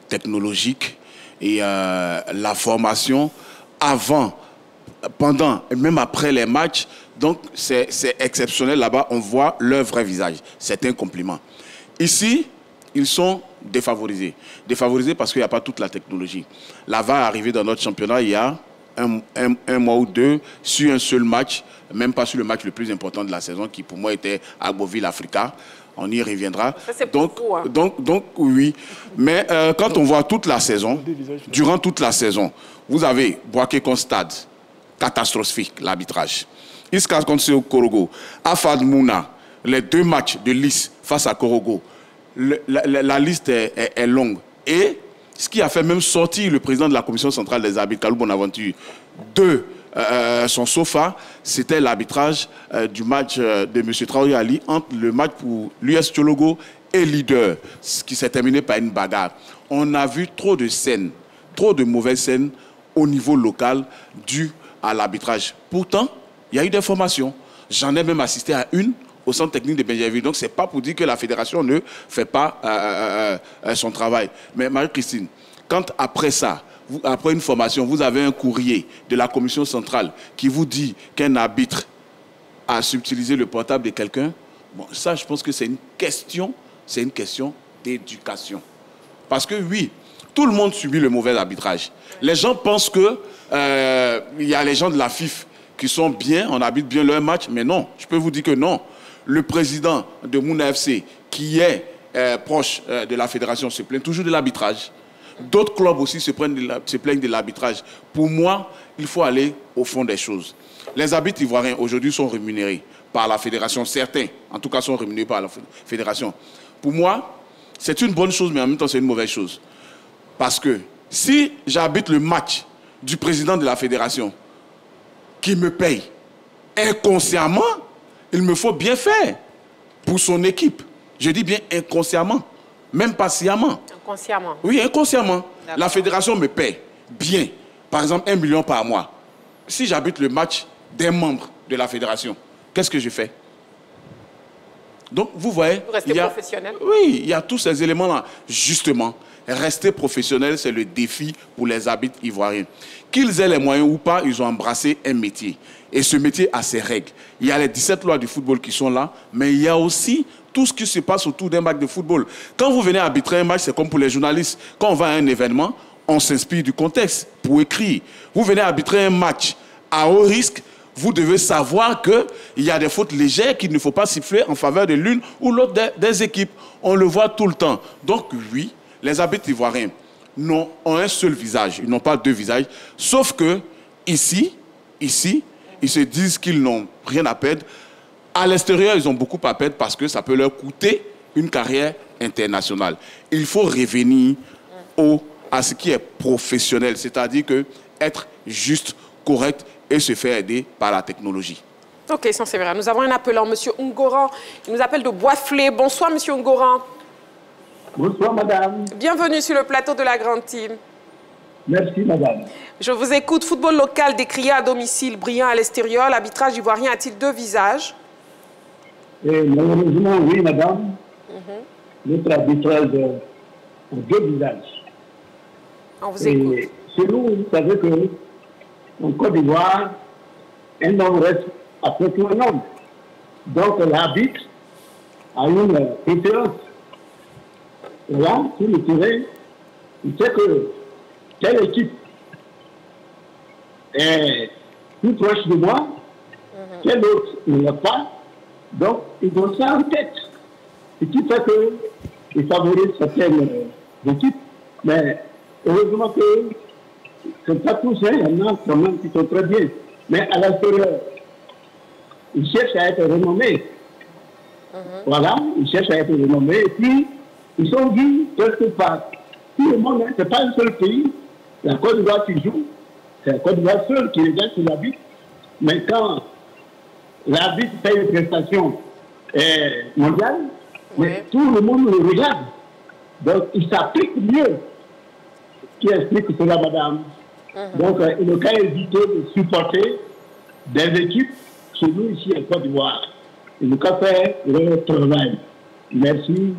E: technologiques et la formation avant, pendant et même après les matchs. Donc, c'est exceptionnel là-bas. On voit leur vrai visage. C'est un compliment. Ici, ils sont défavorisés. Défavorisés parce qu'il n'y a pas toute la technologie. La VAR est arrivée dans notre championnat il y a un mois ou deux sur un seul match, même pas sur le match le plus important de la saison qui pour moi était Agboville Africa. On y reviendra. Donc oui. Mais quand on voit toute la saison, durant toute la saison, vous avez Boaké contre Stade, catastrophique l'arbitrage. Iska contre Korogo, Afad Mouna, les deux matchs de Lys face à Korogo, la liste est longue. Et ce qui a fait même sortir le président de la commission centrale des arbitres, Kalou Bonaventure, de son sofa, c'était l'arbitrage du match de M. Traoré Ali entre le match pour l'US Tchologo et Leader, ce qui s'est terminé par une bagarre. On a vu trop de scènes, trop de mauvaises scènes au niveau local dû à l'arbitrage. Pourtant, il y a eu des formations. J'en ai même assisté à une au centre technique de Benjerville. Donc, ce n'est pas pour dire que la fédération ne fait pas son travail. Mais Marie-Christine, quand après ça, après une formation, vous avez un courrier de la commission centrale qui vous dit qu'un arbitre a subtilisé le portable de quelqu'un, bon, ça, je pense que c'est une question d'éducation. Parce que oui, tout le monde subit le mauvais arbitrage. Les gens pensent que il y a les gens de la FIF qui sont bien, on arbitre bien leur match, mais non, je peux vous dire que non. Le président de Mouna FC, qui est proche de la fédération, se plaint toujours de l'arbitrage. D'autres clubs aussi se plaignent de l'arbitrage. Pour moi, il faut aller au fond des choses. Les arbitres ivoiriens, aujourd'hui, sont rémunérés par la fédération. Certains, en tout cas, sont rémunérés par la fédération. Pour moi, c'est une bonne chose, mais en même temps, c'est une mauvaise chose. Parce que si j'arbitre le match du président de la fédération, qui me paye inconsciemment, il me faut bien faire pour son équipe. Je dis bien inconsciemment, même pas sciemment.
A: Inconsciemment.
E: Oui, inconsciemment. La fédération me paye bien, par exemple 1 million par mois. Si j'arbitre le match d'un membre de la fédération, qu'est-ce que je fais? Donc, vous voyez...
A: Rester professionnel.
E: Oui, il y a tous ces éléments-là. Justement, rester professionnel, c'est le défi pour les arbitres ivoiriens. Qu'ils aient les moyens ou pas, ils ont embrassé un métier. Et ce métier a ses règles. Il y a les 17 lois du football qui sont là, mais il y a aussi tout ce qui se passe autour d'un match de football. Quand vous venez arbitrer un match, c'est comme pour les journalistes. Quand on va à un événement, on s'inspire du contexte pour écrire. Vous venez arbitrer un match à haut risque, vous devez savoir qu'il y a des fautes légères qu'il ne faut pas siffler en faveur de l'une ou l'autre des équipes. On le voit tout le temps. Donc oui, les arbitres ivoiriens ont un seul visage, ils n'ont pas deux visages, sauf que ici, ils se disent qu'ils n'ont rien à perdre. À l'extérieur, ils ont beaucoup à perdre parce que ça peut leur coûter une carrière internationale. Il faut revenir à ce qui est professionnel, c'est-à-dire que être juste, correct et se faire aider par la technologie.
A: Ok, ça c'est vrai. Nous avons un appelant, M. Ungoran. Il nous appelle de Boisflé. Bonsoir, M. Ungoran.
U: Bonsoir, madame.
A: Bienvenue sur le plateau de la Grande Team.
U: Merci, madame.
A: Je vous écoute. Football local décrié à domicile, brillant à l'extérieur. L'arbitrage ivoirien a-t-il deux visages?
U: Malheureusement, oui, madame. Notre arbitrage a deux visages.
A: On vous écoute.
U: Chez nous, vous savez que en Côte d'Ivoire, un homme reste après tout un homme. Donc l'arbitre a une préférence. Et là, sur le terrain, il sait que telle équipe est plus proche de moi, telle autre ne l'a pas. Donc, ils ont ça en tête. Ce qui fait qu'ils favorisent certaines équipes. Mais heureusement que c'est pas tous, il y en a quand même qui sont très bien. Mais à l'extérieur, ils cherchent à être renommés. Voilà, ils cherchent à être renommés. Et puis, ils sont vus quelque part. Tout le monde, ce n'est pas un seul pays. La Côte d'Ivoire qui joue, c'est la Côte d'Ivoire seule qui regarde sur l'arbitre. Mais quand l'arbitre fait une prestation mondiale, mais tout le monde le regarde. Donc, il s'applique mieux. Qui explique cela, madame. Donc, il ne qu'à éviter de supporter des équipes chez nous ici en Côte d'Ivoire. Il ne qu'à faire le travail. Merci.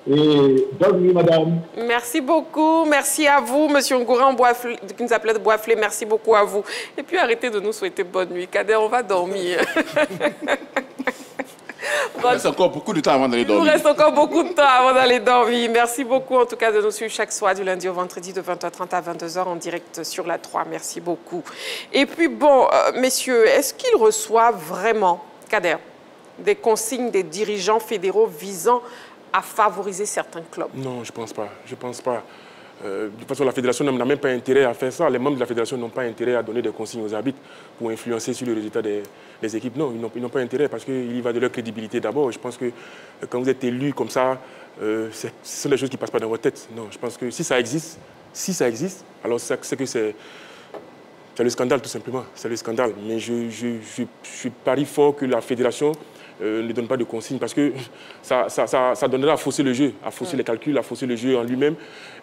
U: Et bonne nuit, madame.
A: Merci beaucoup. Merci à vous, M. Ungoran qui nous appelait de Boisflé. Merci beaucoup à vous. Et puis, arrêtez de nous souhaiter bonne nuit. Kader, on va dormir.
E: Il reste encore beaucoup de temps avant d'aller dormir.
A: Il nous reste encore beaucoup de temps avant d'aller dormir. Merci beaucoup, en tout cas, de nous suivre chaque soir, du lundi au vendredi, de 20h30 à 22h, en direct sur la 3. Merci beaucoup. Et puis, bon, messieurs, est-ce qu'ils reçoivent vraiment, Kader, des consignes des dirigeants fédéraux visant à favoriser certains clubs?
D: Non, je ne pense pas. Je pense pas. De toute façon, la fédération n'a même pas intérêt à faire ça. Les membres de la fédération n'ont pas intérêt à donner des consignes aux arbitres pour influencer sur le résultat des équipes. Non, ils n'ont pas intérêt parce qu'il y va de leur crédibilité d'abord. Je pense que quand vous êtes élu comme ça, ce sont des choses qui ne passent pas dans votre tête. Non, je pense que si ça existe, alors c'est que c'est le scandale tout simplement. C'est le scandale. Mais je parie fort que la fédération ne donne pas de consignes parce que ça donnerait à fausser le jeu, à fausser les calculs, à fausser le jeu en lui-même.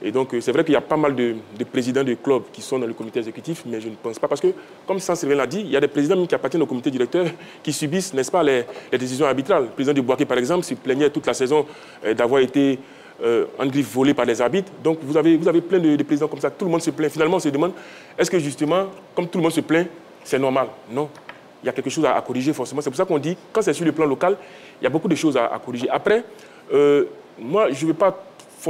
D: Et donc, c'est vrai qu'il y a pas mal de présidents de clubs qui sont dans le comité exécutif, mais je ne pense pas. Parce que, comme Saint-Sylvain l'a dit, il y a des présidents même qui appartiennent au comité directeur qui subissent, n'est-ce pas, les décisions arbitrales. Le président du Boaké, par exemple, se plaignait toute la saison d'avoir été en griffe volé par les arbitres. Donc, vous avez plein de présidents comme ça. Tout le monde se plaint. Finalement, on se demande, est-ce que justement, comme tout le monde se plaint, c'est normal? Non. Il y a quelque chose à corriger forcément. C'est pour ça qu'on dit, quand c'est sur le plan local, il y a beaucoup de choses à corriger. Après, moi, je ne veux pas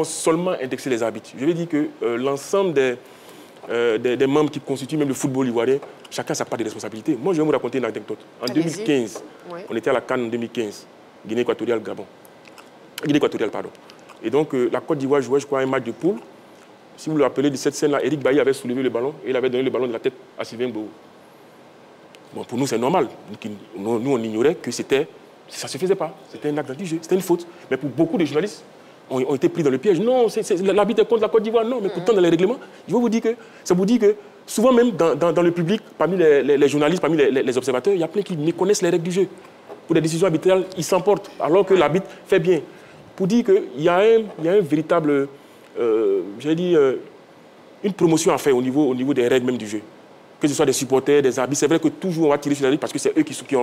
D: seulement indexer les arbitres. Je vais dire que l'ensemble des membres qui constituent même le football ivoirien, chacun a sa part de responsabilité. Moi, je vais vous raconter une anecdote. En 2015, on était à la CAN en 2015, Guinée équatoriale, Gabon. Guinée équatoriale, pardon. Et donc, la Côte d'Ivoire jouait, je crois, un match de poule. Si vous vous rappelez de cette scène-là, Eric Bailly avait soulevé le ballon et il avait donné le ballon de la tête à Sylvain Gbou. Bon, pour nous, c'est normal. Nous, on ignorait que ça ne se faisait pas. C'était un acte du jeu, c'était une faute. Mais pour beaucoup de journalistes, ont été pris dans le piège. Non, l'arbitre est contre la Côte d'Ivoire. Non, mais pourtant, dans les règlements, je vais vous dire que ça vous dit que souvent même dans le public, parmi les journalistes, parmi les observateurs, il y a plein qui méconnaissent les règles du jeu. Pour des décisions arbitrales, ils s'emportent, alors que l'arbitre fait bien. Pour dire qu'il y a un véritable, j'ai dit, une promotion à faire au niveau des règles même du jeu. que ce soit des supporters, des arbitres. C'est vrai que toujours on va tirer sur la ligne parce que c'est eux qui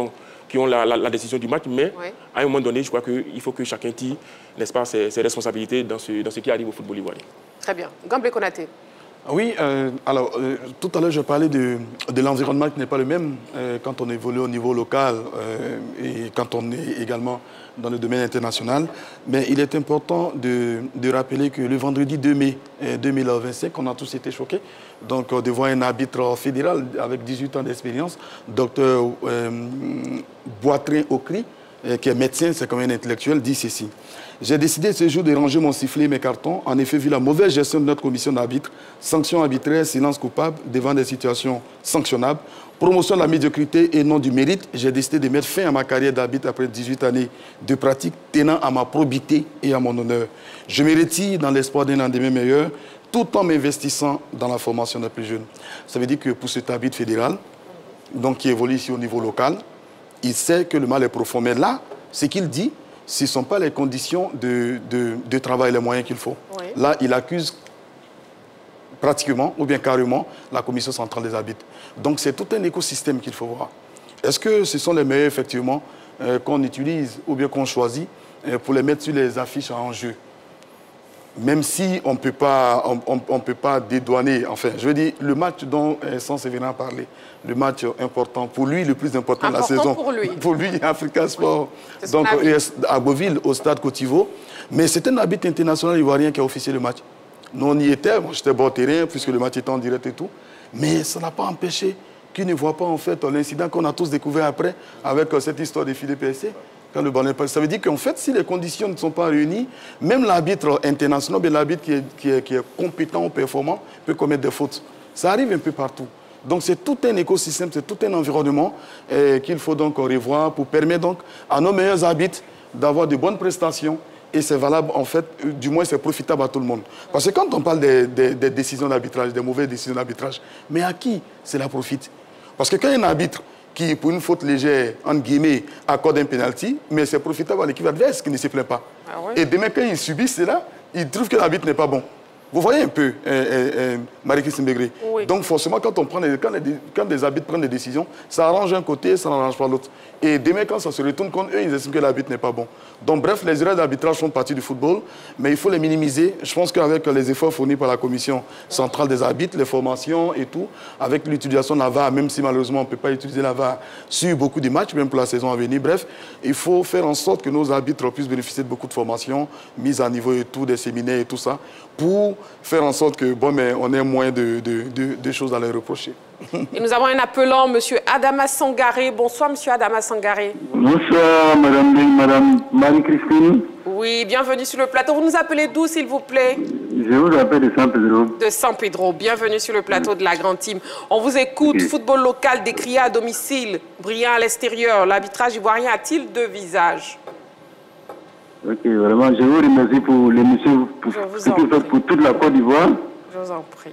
D: ont la décision du match, mais à un moment donné, je crois qu'il faut que chacun tire, n'est-ce pas, ses responsabilités dans ce qui arrive au football ivoirien.
A: Très bien. Gamble Konaté.
C: Oui, alors tout à l'heure je parlais de l'environnement qui n'est pas le même quand on évolue au niveau local et quand on est également dans le domaine international. Mais il est important de rappeler que le vendredi 2 mai 2025, on a tous été choqués donc, de voir un arbitre fédéral avec 18 ans d'expérience, Dr Boitrin-Okri, qui est médecin, c'est comme un intellectuel, dit ceci. J'ai décidé ce jour de ranger mon sifflet et mes cartons. En effet, vu la mauvaise gestion de notre commission d'arbitre, sanctions arbitraires, silence coupable devant des situations sanctionnables, promotion de la médiocrité et non du mérite, j'ai décidé de mettre fin à ma carrière d'arbitre après 18 années de pratique tenant à ma probité et à mon honneur. Je me retire dans l'espoir d'un lendemain meilleur, tout en m'investissant dans la formation des plus jeunes. Ça veut dire que pour cet arbitre fédéral, donc qui évolue ici au niveau local, il sait que le mal est profond. Mais là, ce qu'il dit, ce ne sont pas les conditions de travail, les moyens qu'il faut. Oui. Là, il accuse pratiquement, ou bien carrément, la commission centrale des arbitres. Donc, c'est tout un écosystème qu'il faut voir. Est-ce que ce sont les meilleurs, effectivement, qu'on utilise ou bien qu'on choisit pour les mettre sur les affiches en jeu? Même si on ne peut pas dédouaner, enfin, je veux dire, le match dont Séverin a parlé, le match important, pour lui, le plus important de la saison. Pour lui, Africa Sport, oui. Donc à Beauville, au stade Cotivo. Mais c'est un arbitre international ivoirien qui a officié le match. Nous, on y était, moi j'étais bord terrain, puisque le match était en direct et tout. Mais ça n'a pas empêché qu'il ne voit pas, en fait, l'incident qu'on a tous découvert après, avec cette histoire des filets PSC. Quand le ballon est passé. Ça veut dire qu'en fait, si les conditions ne sont pas réunies, même l'arbitre international, l'arbitre qui est compétent ou performant, peut commettre des fautes. Ça arrive un peu partout. Donc c'est tout un écosystème, c'est tout un environnement qu'il faut donc revoir pour permettre donc à nos meilleurs arbitres d'avoir de bonnes prestations. Et c'est valable, en fait, du moins c'est profitable à tout le monde. Parce que quand on parle des décisions d'arbitrage, des mauvaises décisions d'arbitrage, mais à qui cela profite? Parce que quand un arbitre qui, pour une faute légère, entre guillemets, accorde un penalty, mais c'est profitable à l'équipe adverse qui ne se plaît pas. Ah ouais. Et demain, quand ils subissent cela, ils trouvent que l'arbitre n'est pas bon. Vous voyez un peu, Marie-Christine Begré. Oui. Donc forcément, quand des arbitres prennent des décisions, ça arrange un côté, ça n'arrange pas l'autre. Et demain, quand ça se retourne contre eux, ils estiment que l'arbitre n'est pas bon. Donc bref, les erreurs d'arbitrage font partie du football, mais il faut les minimiser. Je pense qu'avec les efforts fournis par la commission centrale des arbitres, les formations et tout, avec l'utilisation de la VAR, même si malheureusement on ne peut pas utiliser la VAR sur beaucoup de matchs, même pour la saison à venir, bref, il faut faire en sorte que nos arbitres puissent bénéficier de beaucoup de formations, mises à niveau et tout, des séminaires et tout ça, pour faire en sorte que, bon, mais on ait moins de choses à leur reprocher.
A: Et nous avons un appelant, M. Adama Sangaré. Bonsoir, M. Adama Sangaré.
U: Bonsoir, Madame Marie-Christine.
A: Oui, bienvenue sur le plateau. Vous nous appelez d'où, s'il vous plaît?
U: Je vous appelle de San Pedro.
A: De San Pedro. Bienvenue sur le plateau de la Grande Team. On vous écoute. Okay. Football local décrié à domicile, brillant à l'extérieur. L'arbitrage ivoirien a-t-il deux visages?
U: Ok, vraiment, je vous remercie pour l'émission, pour ce que vous faites pour toute la Côte d'Ivoire.
A: Je vous en prie.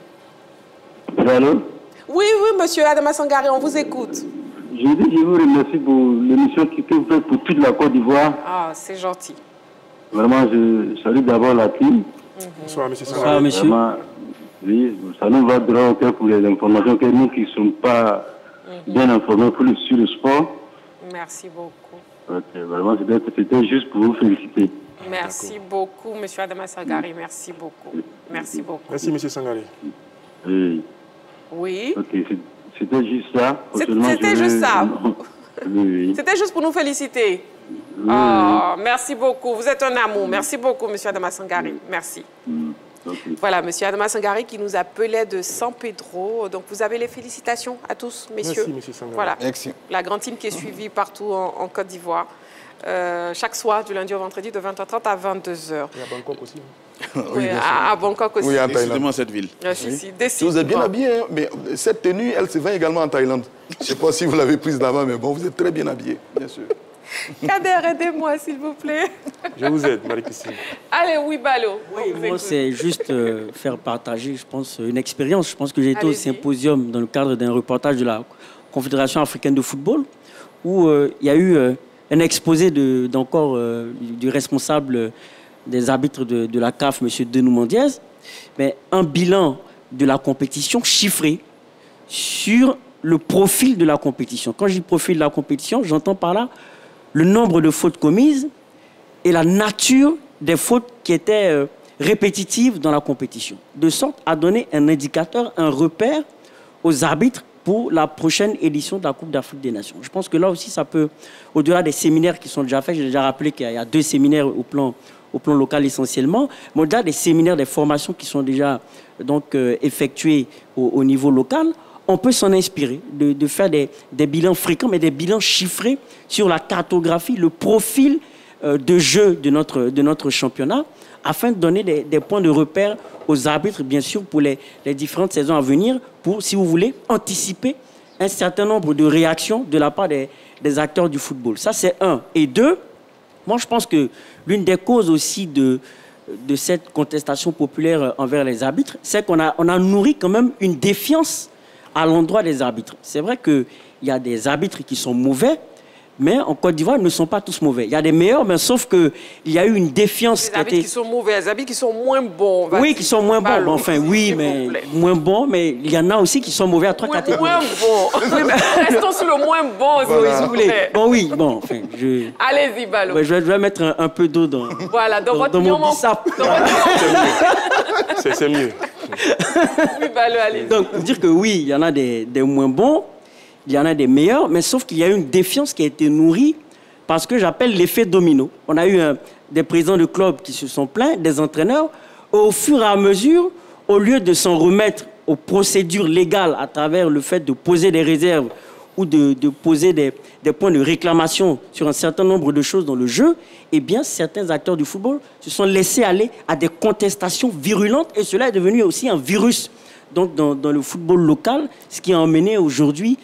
U: Allô?
A: Oui, monsieur Adama Sangaré, on vous écoute.
U: Je vous remercie pour l'émission que vous faites pour toute la Côte d'Ivoire.
A: Ah, c'est gentil.
U: Vraiment, je salue d'abord la team.
D: Bonsoir, monsieur Sangaré.
F: Bonsoir, monsieur.
U: Vraiment, oui, ça nous va droit au cœur pour les informations que nous qui ne sommes pas bien informés sur le sport.
A: Merci beaucoup.
U: Okay, vraiment, c'était juste pour vous féliciter.
A: Merci beaucoup, M. Adama Sangaré. Merci beaucoup. Merci beaucoup.
D: Merci, M. Sangaré.
U: Oui.
A: Oui.
U: Ok, c'était juste ça.
A: C'était juste ça.
U: Oui.
A: C'était juste pour nous féliciter. Oui. Oh, merci beaucoup. Vous êtes un amour. Merci beaucoup, M. Adama Sangaré. Merci. Okay. Voilà, M. Adama Sangaré qui nous appelait de San Pedro. Donc, vous avez les félicitations à tous, messieurs.
D: Merci, M. Sangaré.
A: Voilà.
C: Merci.
A: La grande team qui est suivie partout en Côte d'Ivoire. Chaque soir, du lundi au vendredi, de 20h30 à 22h.
D: Et à Bangkok aussi.
A: Oui, à Bangkok aussi.
C: Oui, en Thaïlande.
E: Décidément, cette ville.
A: Si,
C: vous êtes bien habillé, hein? Mais cette tenue, elle se vend également en Thaïlande. Je ne sais pas si vous l'avez prise là-bas, mais bon, vous êtes très bien habillé, bien sûr.
A: Kader, aidez-moi, s'il vous plaît.
D: Je vous aide, Marie-Christine.
A: Allez, oui, Balo.
F: Oui, moi, c'est juste faire partager, je pense, une expérience. Je pense que j'ai été au symposium dans le cadre d'un reportage de la Confédération africaine de football, où il y a eu un exposé du responsable des arbitres de la CAF, M. Denouman Diaz, mais un bilan de la compétition chiffré sur le profil de la compétition. Quand je dis profil de la compétition, j'entends par là le nombre de fautes commises et la nature des fautes qui étaient répétitives dans la compétition, de sorte à donner un indicateur, un repère aux arbitres pour la prochaine édition de la Coupe d'Afrique des Nations. Je pense que là aussi, ça peut, au-delà des séminaires qui sont déjà faits, j'ai déjà rappelé qu'il y a 2 séminaires au plan local essentiellement, mais au-delà des séminaires, des formations qui sont déjà donc, effectuées au niveau local, on peut s'en inspirer, de faire des bilans fréquents, mais des bilans chiffrés sur la cartographie, le profil de jeu de notre championnat, afin de donner des points de repère aux arbitres, bien sûr, pour les différentes saisons à venir, pour, si vous voulez, anticiper un certain nombre de réactions de la part des acteurs du football. Ça, c'est 1. Et 2, moi, je pense que l'une des causes aussi de cette contestation populaire envers les arbitres, c'est qu'on a nourri quand même une défiance à l'endroit des arbitres. C'est vrai qu'il y a des arbitres qui sont mauvais, mais en Côte d'Ivoire, ils ne sont pas tous mauvais. Il y a des meilleurs, mais sauf qu'il y a eu une défiance.
A: Les arbitres qui sont mauvais, les arbitres qui sont moins bons.
F: Oui, qui sont moins bons. Bon, enfin, oui, mais moins bons, mais il y en a aussi qui sont mauvais à 3 catégories.
A: Moins bons. Restons sur le moins bon,
F: voilà. Si vous voulez. Bon, oui, bon, enfin,
A: Allez-y, Balo.
F: Ouais, je vais mettre un peu d'eau dans,
A: voilà, dans
F: mon bissap.
D: C'est mieux.
A: Oui, Balo, allez.
F: Donc, pour dire que oui, il y en a des moins bons, il y en a des meilleurs, mais sauf qu'il y a eu une défiance qui a été nourrie parce que j'appelle l'effet domino. On a eu des présidents de clubs qui se sont plaints, des entraîneurs. Au fur et à mesure, au lieu de s'en remettre aux procédures légales à travers le fait de poser des réserves ou de poser des points de réclamation sur un certain nombre de choses dans le jeu, eh bien, certains acteurs du football se sont laissés aller à des contestations virulentes et cela est devenu aussi un virus donc, dans le football local, ce qui a emmené aujourd'hui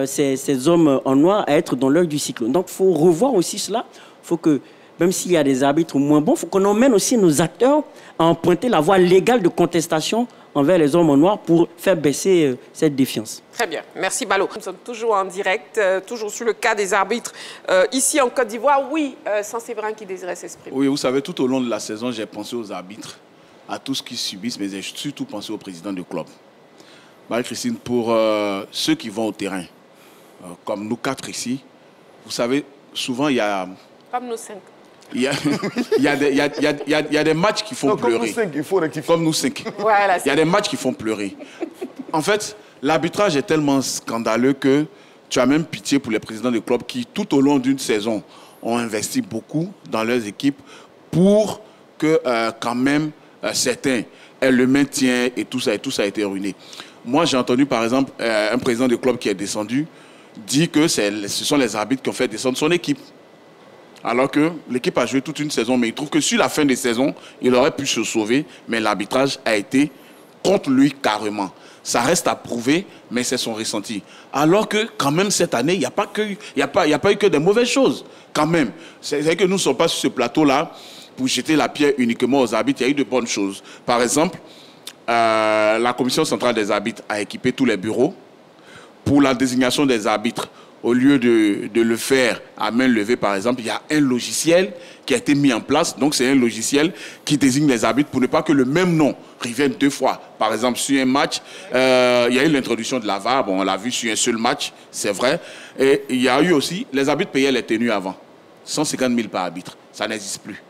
F: ces hommes en noir à être dans l'œil du cyclone. Donc, il faut revoir aussi cela. Il faut que, même s'il y a des arbitres moins bons, il faut qu'on emmène aussi nos acteurs à emprunter la voie légale de contestation envers les hommes en noir pour faire baisser cette défiance.
A: Très bien. Merci, Balo. Nous sommes toujours en direct, toujours sur le cas des arbitres ici en Côte d'Ivoire. Oui, Saint-Séverin qui désirait s'exprimer.
E: Oui, vous savez, tout au long de la saison, j'ai pensé aux arbitres, à tout ce qu'ils subissent, mais j'ai surtout pensé au président du club. Marie-Christine, pour ceux qui vont au terrain, comme nous 4 ici, vous savez, souvent il y a...
A: Comme nous 5.
E: Il y a des matchs qui font pleurer. Comme nous 5, il faut rectifier. Comme nous 5.
A: Voilà,
E: il y a des matchs qui font pleurer. En fait, l'arbitrage est tellement scandaleux que tu as même pitié pour les présidents de clubs qui, tout au long d'une saison, ont investi beaucoup dans leurs équipes pour que, quand même, certains aient le maintien et tout ça a été ruiné. Moi, j'ai entendu, par exemple, un président de club qui est descendu dire que ce sont les arbitres qui ont fait descendre son équipe. Alors que l'équipe a joué toute une saison, mais il trouve que sur la fin de saison, il aurait pu se sauver, mais l'arbitrage a été contre lui carrément. Ça reste à prouver, mais c'est son ressenti. Alors que, quand même, cette année, il n'y a pas eu que des mauvaises choses. Quand même. C'est vrai que nous ne sommes pas sur ce plateau-là pour jeter la pierre uniquement aux arbitres. Il y a eu de bonnes choses. Par exemple, la Commission centrale des arbitres a équipé tous les bureaux. Pour la désignation des arbitres, au lieu de le faire à main levée, par exemple, il y a un logiciel qui a été mis en place. Donc, c'est un logiciel qui désigne les arbitres pour ne pas que le même nom revienne 2 fois. Par exemple, sur un match, il y a eu l'introduction de la VAR. Bon, on l'a vu sur un seul match, c'est vrai. Et il y a eu aussi, les arbitres payaient les tenues avant. 150 000 par arbitre. Ça n'existe plus.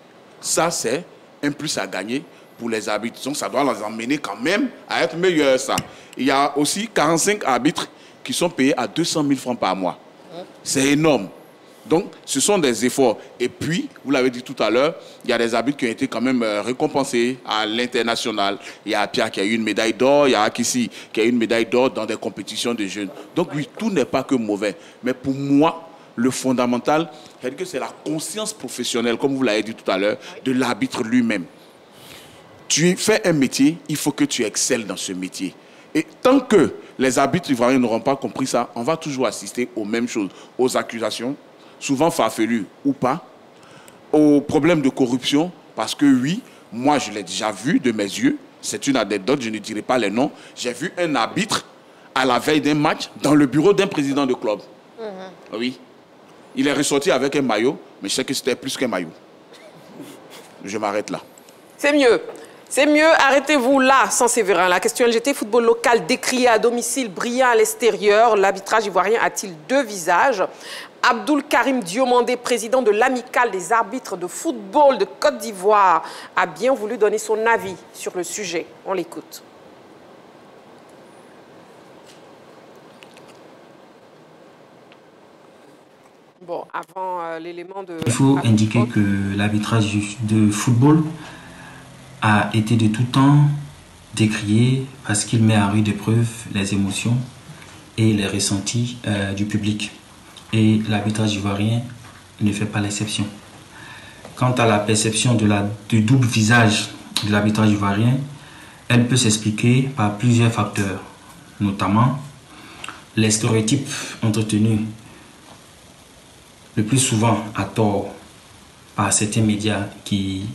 E: Ça, c'est un plus à gagner pour les arbitres. Donc, ça doit les emmener quand même à être meilleur, ça. Il y a aussi 45 arbitres qui sont payés à 200 000 francs par mois. C'est énorme. Donc, ce sont des efforts. Et puis, vous l'avez dit tout à l'heure, il y a des arbitres qui ont été quand même récompensés à l'international. Il y a Pierre qui a eu une médaille d'or, il y a Akissi qui a eu une médaille d'or dans des compétitions de jeunes. Donc, oui, tout n'est pas que mauvais. Mais pour moi, le fondamental, c'est la conscience professionnelle, comme vous l'avez dit tout à l'heure, de l'arbitre lui-même. Tu fais un métier, il faut que tu excelles dans ce métier. Et tant que les arbitres ivoiriens n'auront pas compris ça, on va toujours assister aux mêmes choses, aux accusations, souvent farfelues ou pas, aux problèmes de corruption, parce que oui, moi je l'ai déjà vu de mes yeux, c'est une anecdote, je ne dirai pas les noms, j'ai vu un arbitre à la veille d'un match dans le bureau d'un président de club. Oui, il est ressorti avec un maillot, mais je sais que c'était plus qu'un maillot. Je m'arrête là.
A: C'est mieux. C'est mieux, arrêtez-vous là, sans Séverin. La question LGT, football local décrié à domicile, brillant à l'extérieur. L'arbitrage ivoirien a-t-il deux visages? Abdoul Karim Diomandé, président de l'amicale des arbitres de football de Côte d'Ivoire, a bien voulu donner son avis sur le sujet. On l'écoute. Bon, avant l'élément de...
G: Il faut indiquer que l'arbitrage de football a été de tout temps décrié parce qu'il met à rude épreuve les émotions et les ressentis du public. Et l'arbitrage ivoirien ne fait pas l'exception. Quant à la perception du double visage de l'arbitrage ivoirien, elle peut s'expliquer par plusieurs facteurs, notamment les stéréotypes entretenus le plus souvent à tort par certains médias qui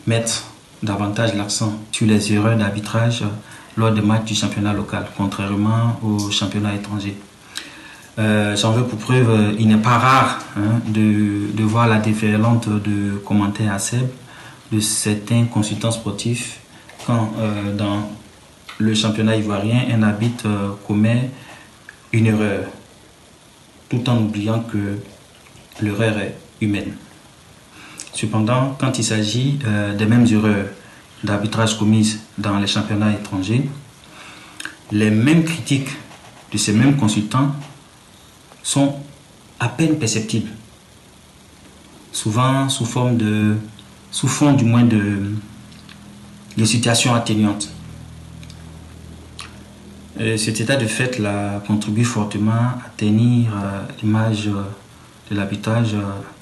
G: mettent davantage l'accent sur les erreurs d'arbitrage lors des matchs du championnat local, contrairement au championnat étranger. J'en veux pour preuve, il n'est pas rare de voir la déferlante de commentaires acerbes de certains consultants sportifs quand dans le championnat ivoirien, un arbitre commet une erreur, tout en oubliant que l'erreur est humaine. Cependant, quand il s'agit des mêmes erreurs d'arbitrage commises dans les championnats étrangers, les mêmes critiques de ces mêmes consultants sont à peine perceptibles, souvent sous fond du moins de situations atténuantes. Cet état de fait contribue fortement à ternir l'image de l'arbitrage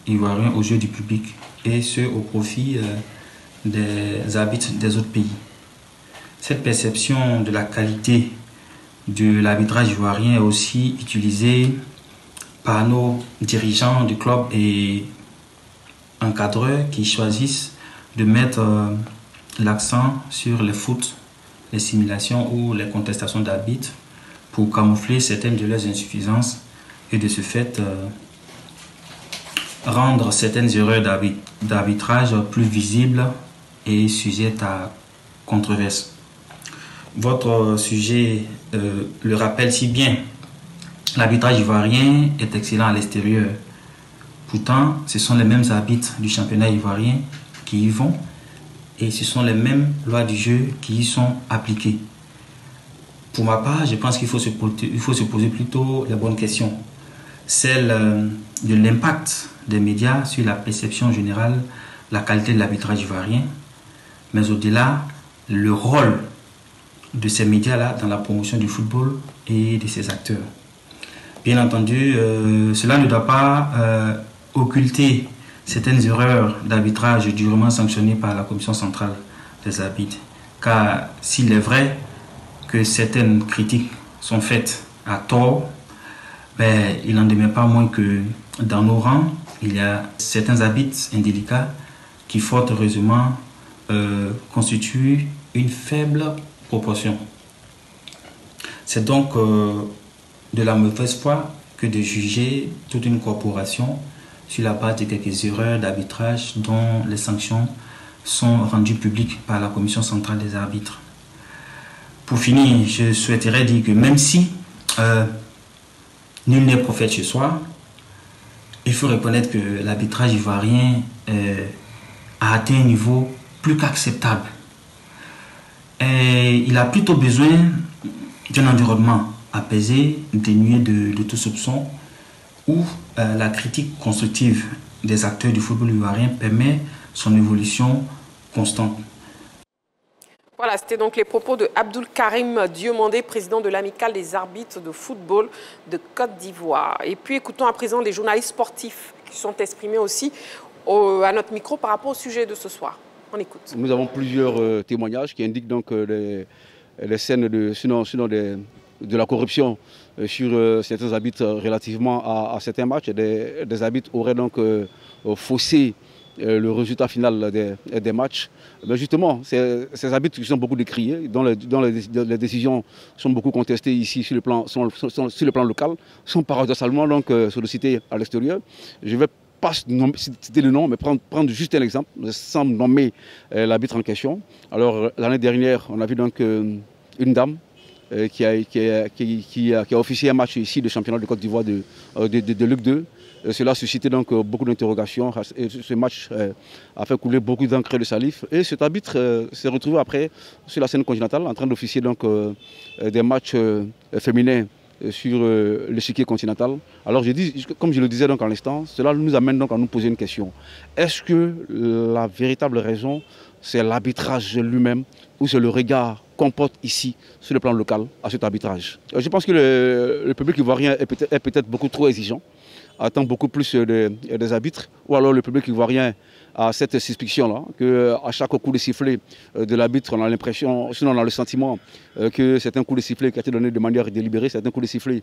G: ivoirien aux yeux du public, et ce au profit des arbitres des autres pays. Cette perception de la qualité de l'arbitrage ivoirien est aussi utilisée par nos dirigeants du club et encadreurs qui choisissent de mettre l'accent sur les fautes, les simulations ou les contestations d'arbitres pour camoufler certaines de leurs insuffisances et de ce fait rendre certaines erreurs d'arbitrage plus visibles et sujettes à controverse. Votre sujet le rappelle si bien. L'arbitrage ivoirien est excellent à l'extérieur. Pourtant, ce sont les mêmes arbitres du championnat ivoirien qui y vont et ce sont les mêmes lois du jeu qui y sont appliquées. Pour ma part, je pense qu'il faut se poser plutôt la bonne question. Celle de l'impact des médias sur la perception générale, la qualité de l'arbitrage ivoirien, mais au-delà, le rôle de ces médias-là dans la promotion du football et de ses acteurs. Bien entendu, cela ne doit pas occulter certaines erreurs d'arbitrage durement sanctionnées par la Commission centrale des arbitres. Car s'il est vrai que certaines critiques sont faites à tort, il n'en demeure pas moins que dans nos rangs, il y a certains arbitres indélicats qui, fort heureusement, constituent une faible proportion. C'est donc de la mauvaise foi que de juger toute une corporation sur la base de quelques erreurs d'arbitrage dont les sanctions sont rendues publiques par la Commission centrale des arbitres. Pour finir, je souhaiterais dire que même si nul n'est prophète chez soi, il faut reconnaître que l'arbitrage ivoirien a atteint un niveau plus qu'acceptable. Et il a plutôt besoin d'un environnement apaisé, dénué de tout soupçon, où la critique constructive des acteurs du football ivoirien permet son évolution constante.
A: Voilà, c'était donc les propos de Abdoul Karim Diomandé, président de l'amicale des arbitres de football de Côte d'Ivoire. Et puis écoutons à présent les journalistes sportifs qui sont exprimés aussi à notre micro par rapport au sujet de ce soir. On écoute.
V: Nous avons plusieurs témoignages qui indiquent donc les scènes de la corruption sur certains arbitres relativement à certains matchs. Des arbitres auraient donc faussé le résultat final des matchs. Mais justement, ces arbitres qui sont beaucoup décriés, dont les décisions sont beaucoup contestées ici sur le plan local, sont paradoxalement donc sollicités à l'extérieur. Je vais pas citer le nom, mais prendre juste un exemple, sans nommer l'arbitre en question. Alors, l'année dernière, on a vu donc une dame qui a officié un match ici de championnat de Côte d'Ivoire de Ligue 2. Cela a suscité donc beaucoup d'interrogations. Ce match a fait couler beaucoup d'encre de salive. Et cet arbitre s'est retrouvé après sur la scène continentale en train d'officier donc des matchs féminins sur l'échiquier continental. Alors comme je le disais donc à l'instant, cela nous amène donc à nous poser une question. Est-ce que la véritable raison, c'est l'arbitrage lui-même ou c'est le regard qu'on porte ici sur le plan local à cet arbitrage? Je pense que le public ivoirien est peut-être beaucoup trop exigeant, attend beaucoup plus des arbitres, ou alors le public ivoirien a cette suspicion-là, qu'à chaque coup de sifflet de l'arbitre, on a l'impression, sinon on a le sentiment que c'est un coup de sifflet qui a été donné de manière délibérée, c'est un coup de sifflet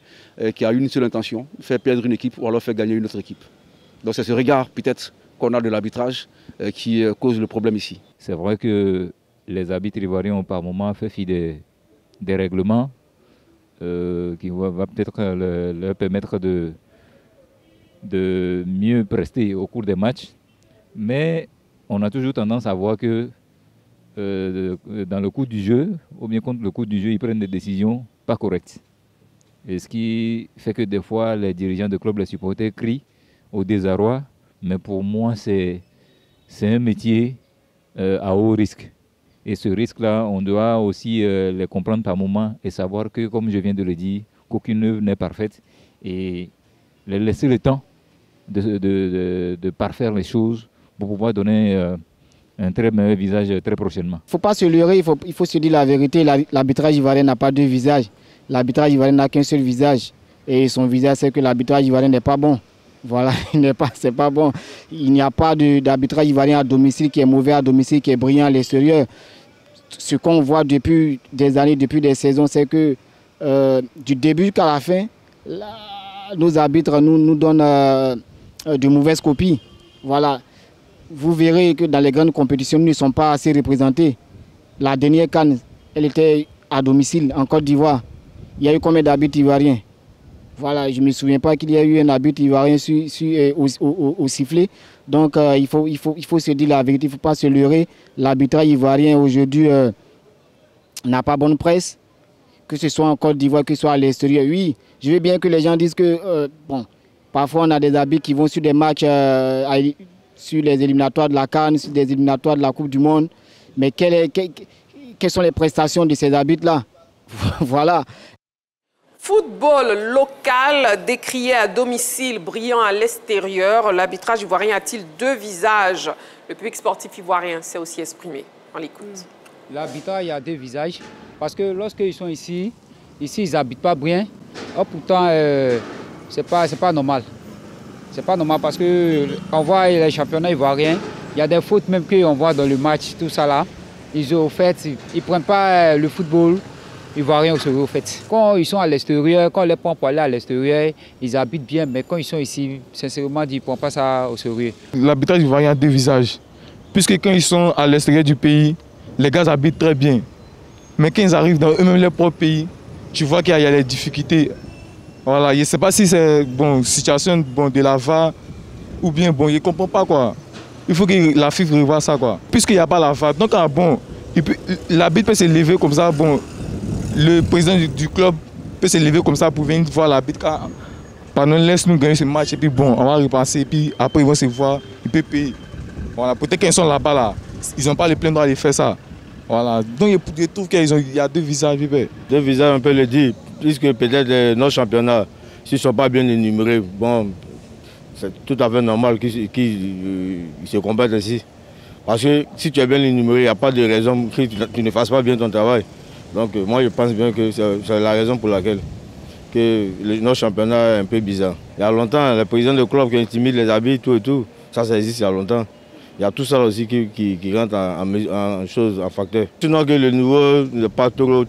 V: qui a une seule intention, faire perdre une équipe ou alors faire gagner une autre équipe. Donc c'est ce regard peut-être qu'on a de l'arbitrage qui cause le problème ici.
H: C'est vrai que les arbitres ivoiriens ont par moments fait fi des règlements qui va peut-être leur permettre de mieux prester au cours des matchs. Mais on a toujours tendance à voir que dans le cours du jeu, ou bien contre le cours du jeu, ils prennent des décisions pas correctes. Et ce qui fait que des fois, les dirigeants de clubs, les supporters crient au désarroi. Mais pour moi, c'est un métier à haut risque. Et ce risque-là, on doit aussi les comprendre par moment et savoir que, comme je viens de le dire, qu'aucune œuvre n'est parfaite. Et les laisser le temps de parfaire les choses pour pouvoir donner un très meilleur visage très prochainement.
I: Il ne faut pas se leurrer, il faut se dire la vérité. L'arbitrage ivoirien n'a pas deux visages. L'arbitrage ivoirien n'a qu'un seul visage. Et son visage, c'est que l'arbitrage ivoirien n'est pas bon. Voilà, c'est pas bon. Il n'y a pas d'arbitrage ivoirien à domicile qui est mauvais à domicile, qui est brillant à l'extérieur. Ce qu'on voit depuis des années, depuis des saisons, c'est que du début jusqu'à la fin, nos arbitres nous donnent de mauvaises copies. Voilà. Vous verrez que dans les grandes compétitions, nous ne sommes pas assez représentés. La dernière CAN, elle était à domicile, en Côte d'Ivoire. Il y a eu combien d'arbitres ivoiriens? Voilà, je ne me souviens pas qu'il y a eu un arbitre ivoirien au sifflet. Donc il faut se dire la vérité, il ne faut pas se leurrer. L'arbitrage ivoirien aujourd'hui n'a pas bonne presse, que ce soit en Côte d'Ivoire, que ce soit à l'extérieur. Oui, je veux bien que les gens disent que, parfois on a des arbitres qui vont sur des matchs, sur les éliminatoires de la CAN, sur des éliminatoires de la Coupe du Monde. Mais quelles sont les prestations de ces arbitres-là? Voilà.
A: Football local, décrié à domicile, brillant à l'extérieur. L'arbitrage ivoirien a-t-il deux visages? Le public sportif ivoirien s'est aussi exprimé. On l'écoute.
W: L'arbitrage a deux visages. Parce que lorsqu'ils sont ici ils n'habitent pas bien. Oh, pourtant, c'est pas normal. C'est pas normal parce que quand on voit les championnats ivoiriens, il y a des fautes même qu'on voit dans le match, tout ça là. Ils ne prennent pas le football ivoirien au sérieux, au fait. Quand ils sont à l'extérieur, quand on les prend pour aller à l'extérieur, ils habitent bien, mais quand ils sont ici, sincèrement, ils ne prennent pas ça au sérieux.
X: L'arbitrage ivoirien a deux visages. Puisque quand ils sont à l'extérieur du pays, les gars habitent très bien. Mais quand ils arrivent dans eux-mêmes leur propre pays, tu vois qu'il y a des difficultés. Voilà, je ne sais pas si c'est une situation de la VAR ou bien je ne comprends pas quoi. Il faut que la FIFA revoie ça quoi. Puisqu'il n'y a pas la VAR, donc l'arbitre peut se lever comme ça, le président du club peut se lever comme ça pour venir voir l'arbitre. Pardon, laisse-nous gagner ce match et puis on va repasser et puis après ils vont se voir, ils peuvent payer. Voilà, peut-être qu'ils sont là-bas là, ils n'ont pas le plein droit de faire ça. Voilà, donc je trouve qu'il y a deux visages.
Y: Deux visages, on peut le dire, puisque peut-être nos championnats, s'ils ne sont pas bien énumérés, c'est tout à fait normal qu'ils se combattent ici. Parce que si tu es bien énuméré, il n'y a pas de raison que tu ne fasses pas bien ton travail. Donc moi je pense bien que c'est la raison pour laquelle notre championnat est un peu bizarre. Il y a longtemps, les présidents de club qui intimident les arbitres, tout, ça existe il y a longtemps. Il y a tout ça aussi qui rentre en facteur. Sinon que le niveau n'est pas trop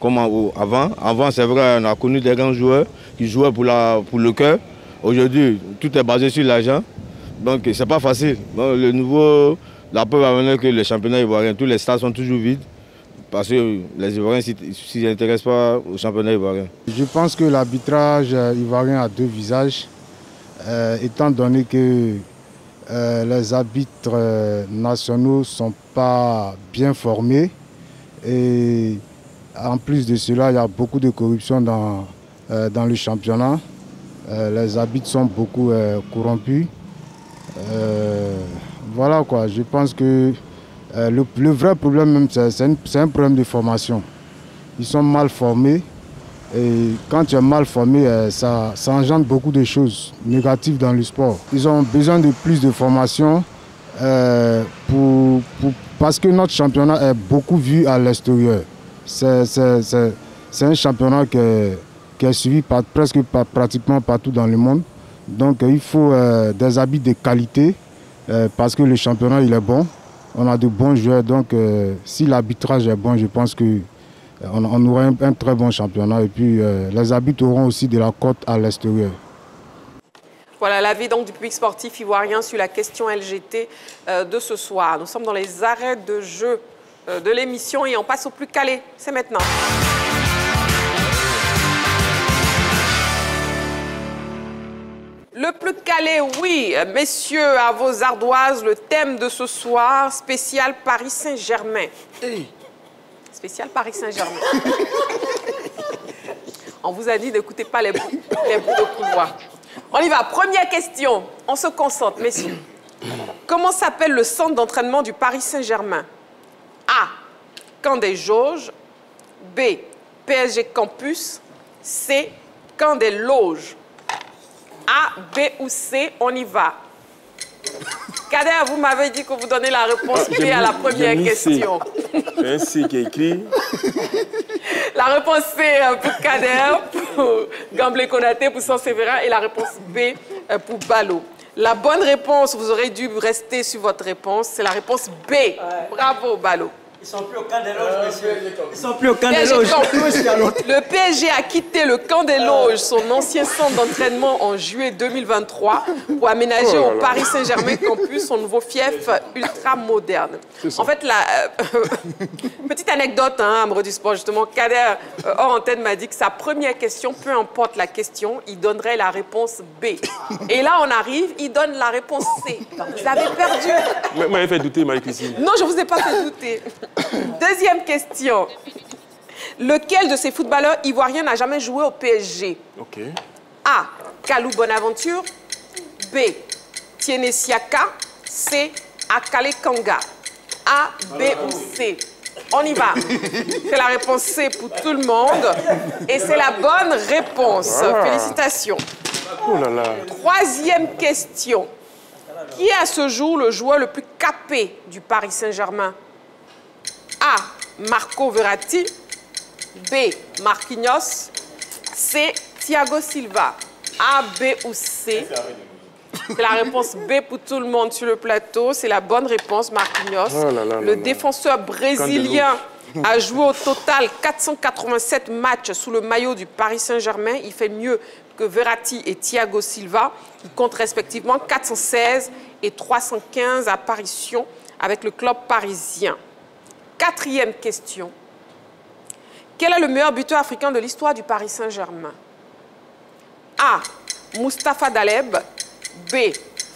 Y: comme avant. Avant c'est vrai, on a connu des grands joueurs qui jouaient pour le cœur. Aujourd'hui, tout est basé sur l'argent. Donc c'est pas facile. Donc, le nouveau, la preuve va venir que les championnats ivoiriens, tous les stades sont toujours vides. Parce que les Ivoiriens ne s'y intéressent pas au championnat ivoirien.
Z: Je pense que l'arbitrage ivoirien a deux visages.
I: étant donné que les arbitres nationaux ne sont pas bien formés et en plus de cela, il y a beaucoup de corruption dans le championnat. Les arbitres sont beaucoup corrompus. Voilà quoi, je pense que le vrai problème même, c'est un problème de formation. Ils sont mal formés et quand tu es mal formé, ça engendre beaucoup de choses négatives dans le sport. Ils ont besoin de plus de formation parce que notre championnat est beaucoup vu à l'extérieur. C'est un championnat qui est suivi pratiquement partout dans le monde. Donc il faut des arbitres de qualité parce que le championnat il est bon. On a de bons joueurs, donc si l'arbitrage est bon, je pense qu'on aura un très bon championnat. Et puis les arbitres auront aussi de la cote à l'extérieur.
A: Voilà l'avis donc du public sportif ivoirien sur la question LGT de ce soir. Nous sommes dans les arrêts de jeu de l'émission et on passe au plus calé. C'est maintenant. Le plus calé, oui, messieurs, à vos ardoises, le thème de ce soir, spécial Paris Saint-Germain. Spécial Paris Saint-Germain. On vous a dit d'écouter pas les bouts de couloir. On y va, première question. On se concentre, messieurs. Comment s'appelle le centre d'entraînement du Paris Saint-Germain? A. Camp des Jauges. B. PSG Campus. C. Camp des Loges. A, B ou C, on y va. Kader, vous m'avez dit que vous donnez la réponse B à la première question.
D: Un C qui est écrit.
A: La réponse C pour Kader, pour Gamblé Konaté, pour Saint-Séverin et la réponse B pour Balo. La bonne réponse, vous aurez dû rester sur votre réponse, c'est la réponse B. Ouais. Bravo, Balo.
F: Ils sont plus au camp des loges, monsieur. Ils sont plus au camp des loges.
A: Le PSG a quitté le camp des loges, son ancien centre d'entraînement, en juillet 2023 pour aménager au Paris Saint-Germain Campus son nouveau fief ultra moderne. En fait, petite anecdote, amoureux du sport, justement, Kader, hors antenne, m'a dit que sa première question, peu importe la question, il donnerait la réponse B. Et là, on arrive, il donne la réponse C. Vous avez perdu.
D: Vous m'avez fait douter, Marie-Christine.
A: Non, je ne vous ai pas fait douter. Deuxième question. Lequel de ces footballeurs ivoiriens n'a jamais joué au PSG?
D: Ok.
A: A. Kalou Bonaventure. B. Tiene Siaka. C. Akale Kanga. A, B ou C? On y va. C'est la réponse C pour tout le monde. Et c'est la bonne réponse. Félicitations.
D: Oh là là.
A: Troisième question. Qui est à ce jour le joueur le plus capé du Paris Saint-Germain? A. Marco Verratti. B. Marquinhos. C. Thiago Silva. A, B ou C? C'est la réponse B pour tout le monde sur le plateau. C'est la bonne réponse, Marquinhos. Oh là là le défenseur brésilien a joué au total 487 matchs sous le maillot du Paris Saint-Germain. Il fait mieux que Verratti et Thiago Silva. Il compte respectivement 416 et 315 apparitions avec le club parisien. Quatrième question. Quel est le meilleur buteur africain de l'histoire du Paris Saint-Germain? A. Mustapha Daleb. B.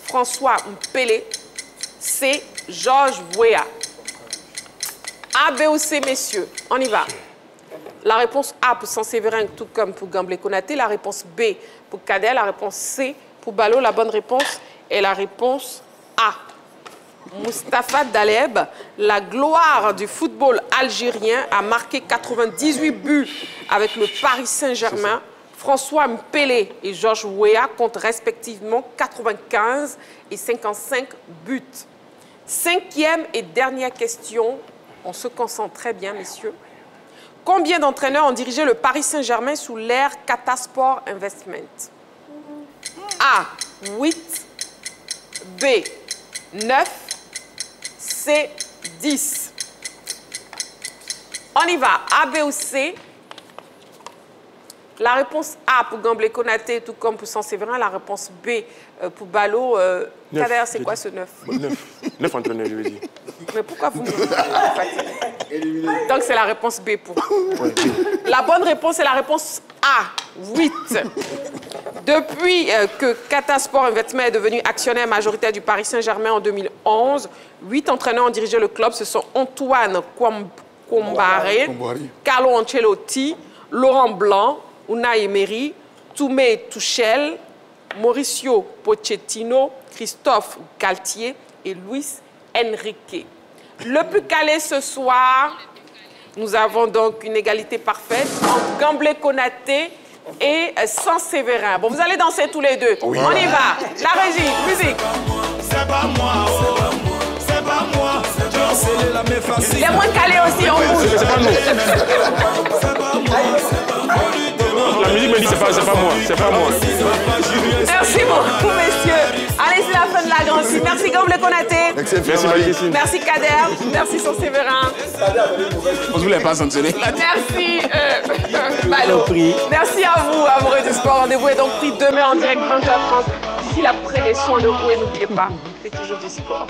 A: François Mpélé. C. Georges Weah. A, B ou C, messieurs? On y va. La réponse A pour Saint-Séverin, tout comme pour Gamblé Konaté. La réponse B pour Kader. La réponse C pour Balo. La bonne réponse est la réponse A. Mustapha Daleb, la gloire du football algérien, a marqué 98 buts avec le Paris Saint-Germain. François Mpélé et Georges Weah comptent respectivement 95 et 55 buts. Cinquième et dernière question. On se concentre très bien, messieurs. Combien d'entraîneurs ont dirigé le Paris Saint-Germain sous l'ère Catasport Investment? A. 8. B. 9. C. 10. On y va. A, B ou C? La réponse A pour Gamblé Konaté, tout comme pour Saint-Séverin. La réponse B pour Balo. Kader, c'est quoi ce 9?
D: 9 entraîneurs, je veux dire.
A: Mais pourquoi vous me fatiguez? Donc c'est la réponse B pour vous. La bonne réponse est la réponse A, 8. Depuis que Qatar Sport Investment est devenu actionnaire majoritaire du Paris Saint-Germain en 2011, 8 entraîneurs ont dirigé le club. Ce sont Antoine Kombare, Carlo Ancelotti, Laurent Blanc, Unai Emery, Toumé Tuchel, Mauricio Pochettino, Christophe Galtier et Luis Enrique. Le plus calé ce soir, nous avons donc une égalité parfaite entre Gamblé Konaté et Sans Séverin. Bon, vous allez danser tous les deux. Oui. On y va. La régie, musique. C'est pas moi, c'est pas moi. Les moins calés aussi, on bouge.
D: C'est pas nous. La musique me dit c'est pas moi, c'est pas moi.
A: Merci beaucoup, messieurs. Allez, c'est la fin de la grande team. Merci Gamblé Konaté.
D: Merci Marie-Christine.
A: Merci Kader. Merci Sans Séverin.
E: On ne voulait pas sanctionner.
A: Merci Malo. Merci à vous, amoureux du sport. Rendez-vous est donc pris demain en direct 20h30. D'ici là, prenez soin de vous et n'oubliez pas, c'est toujours du sport.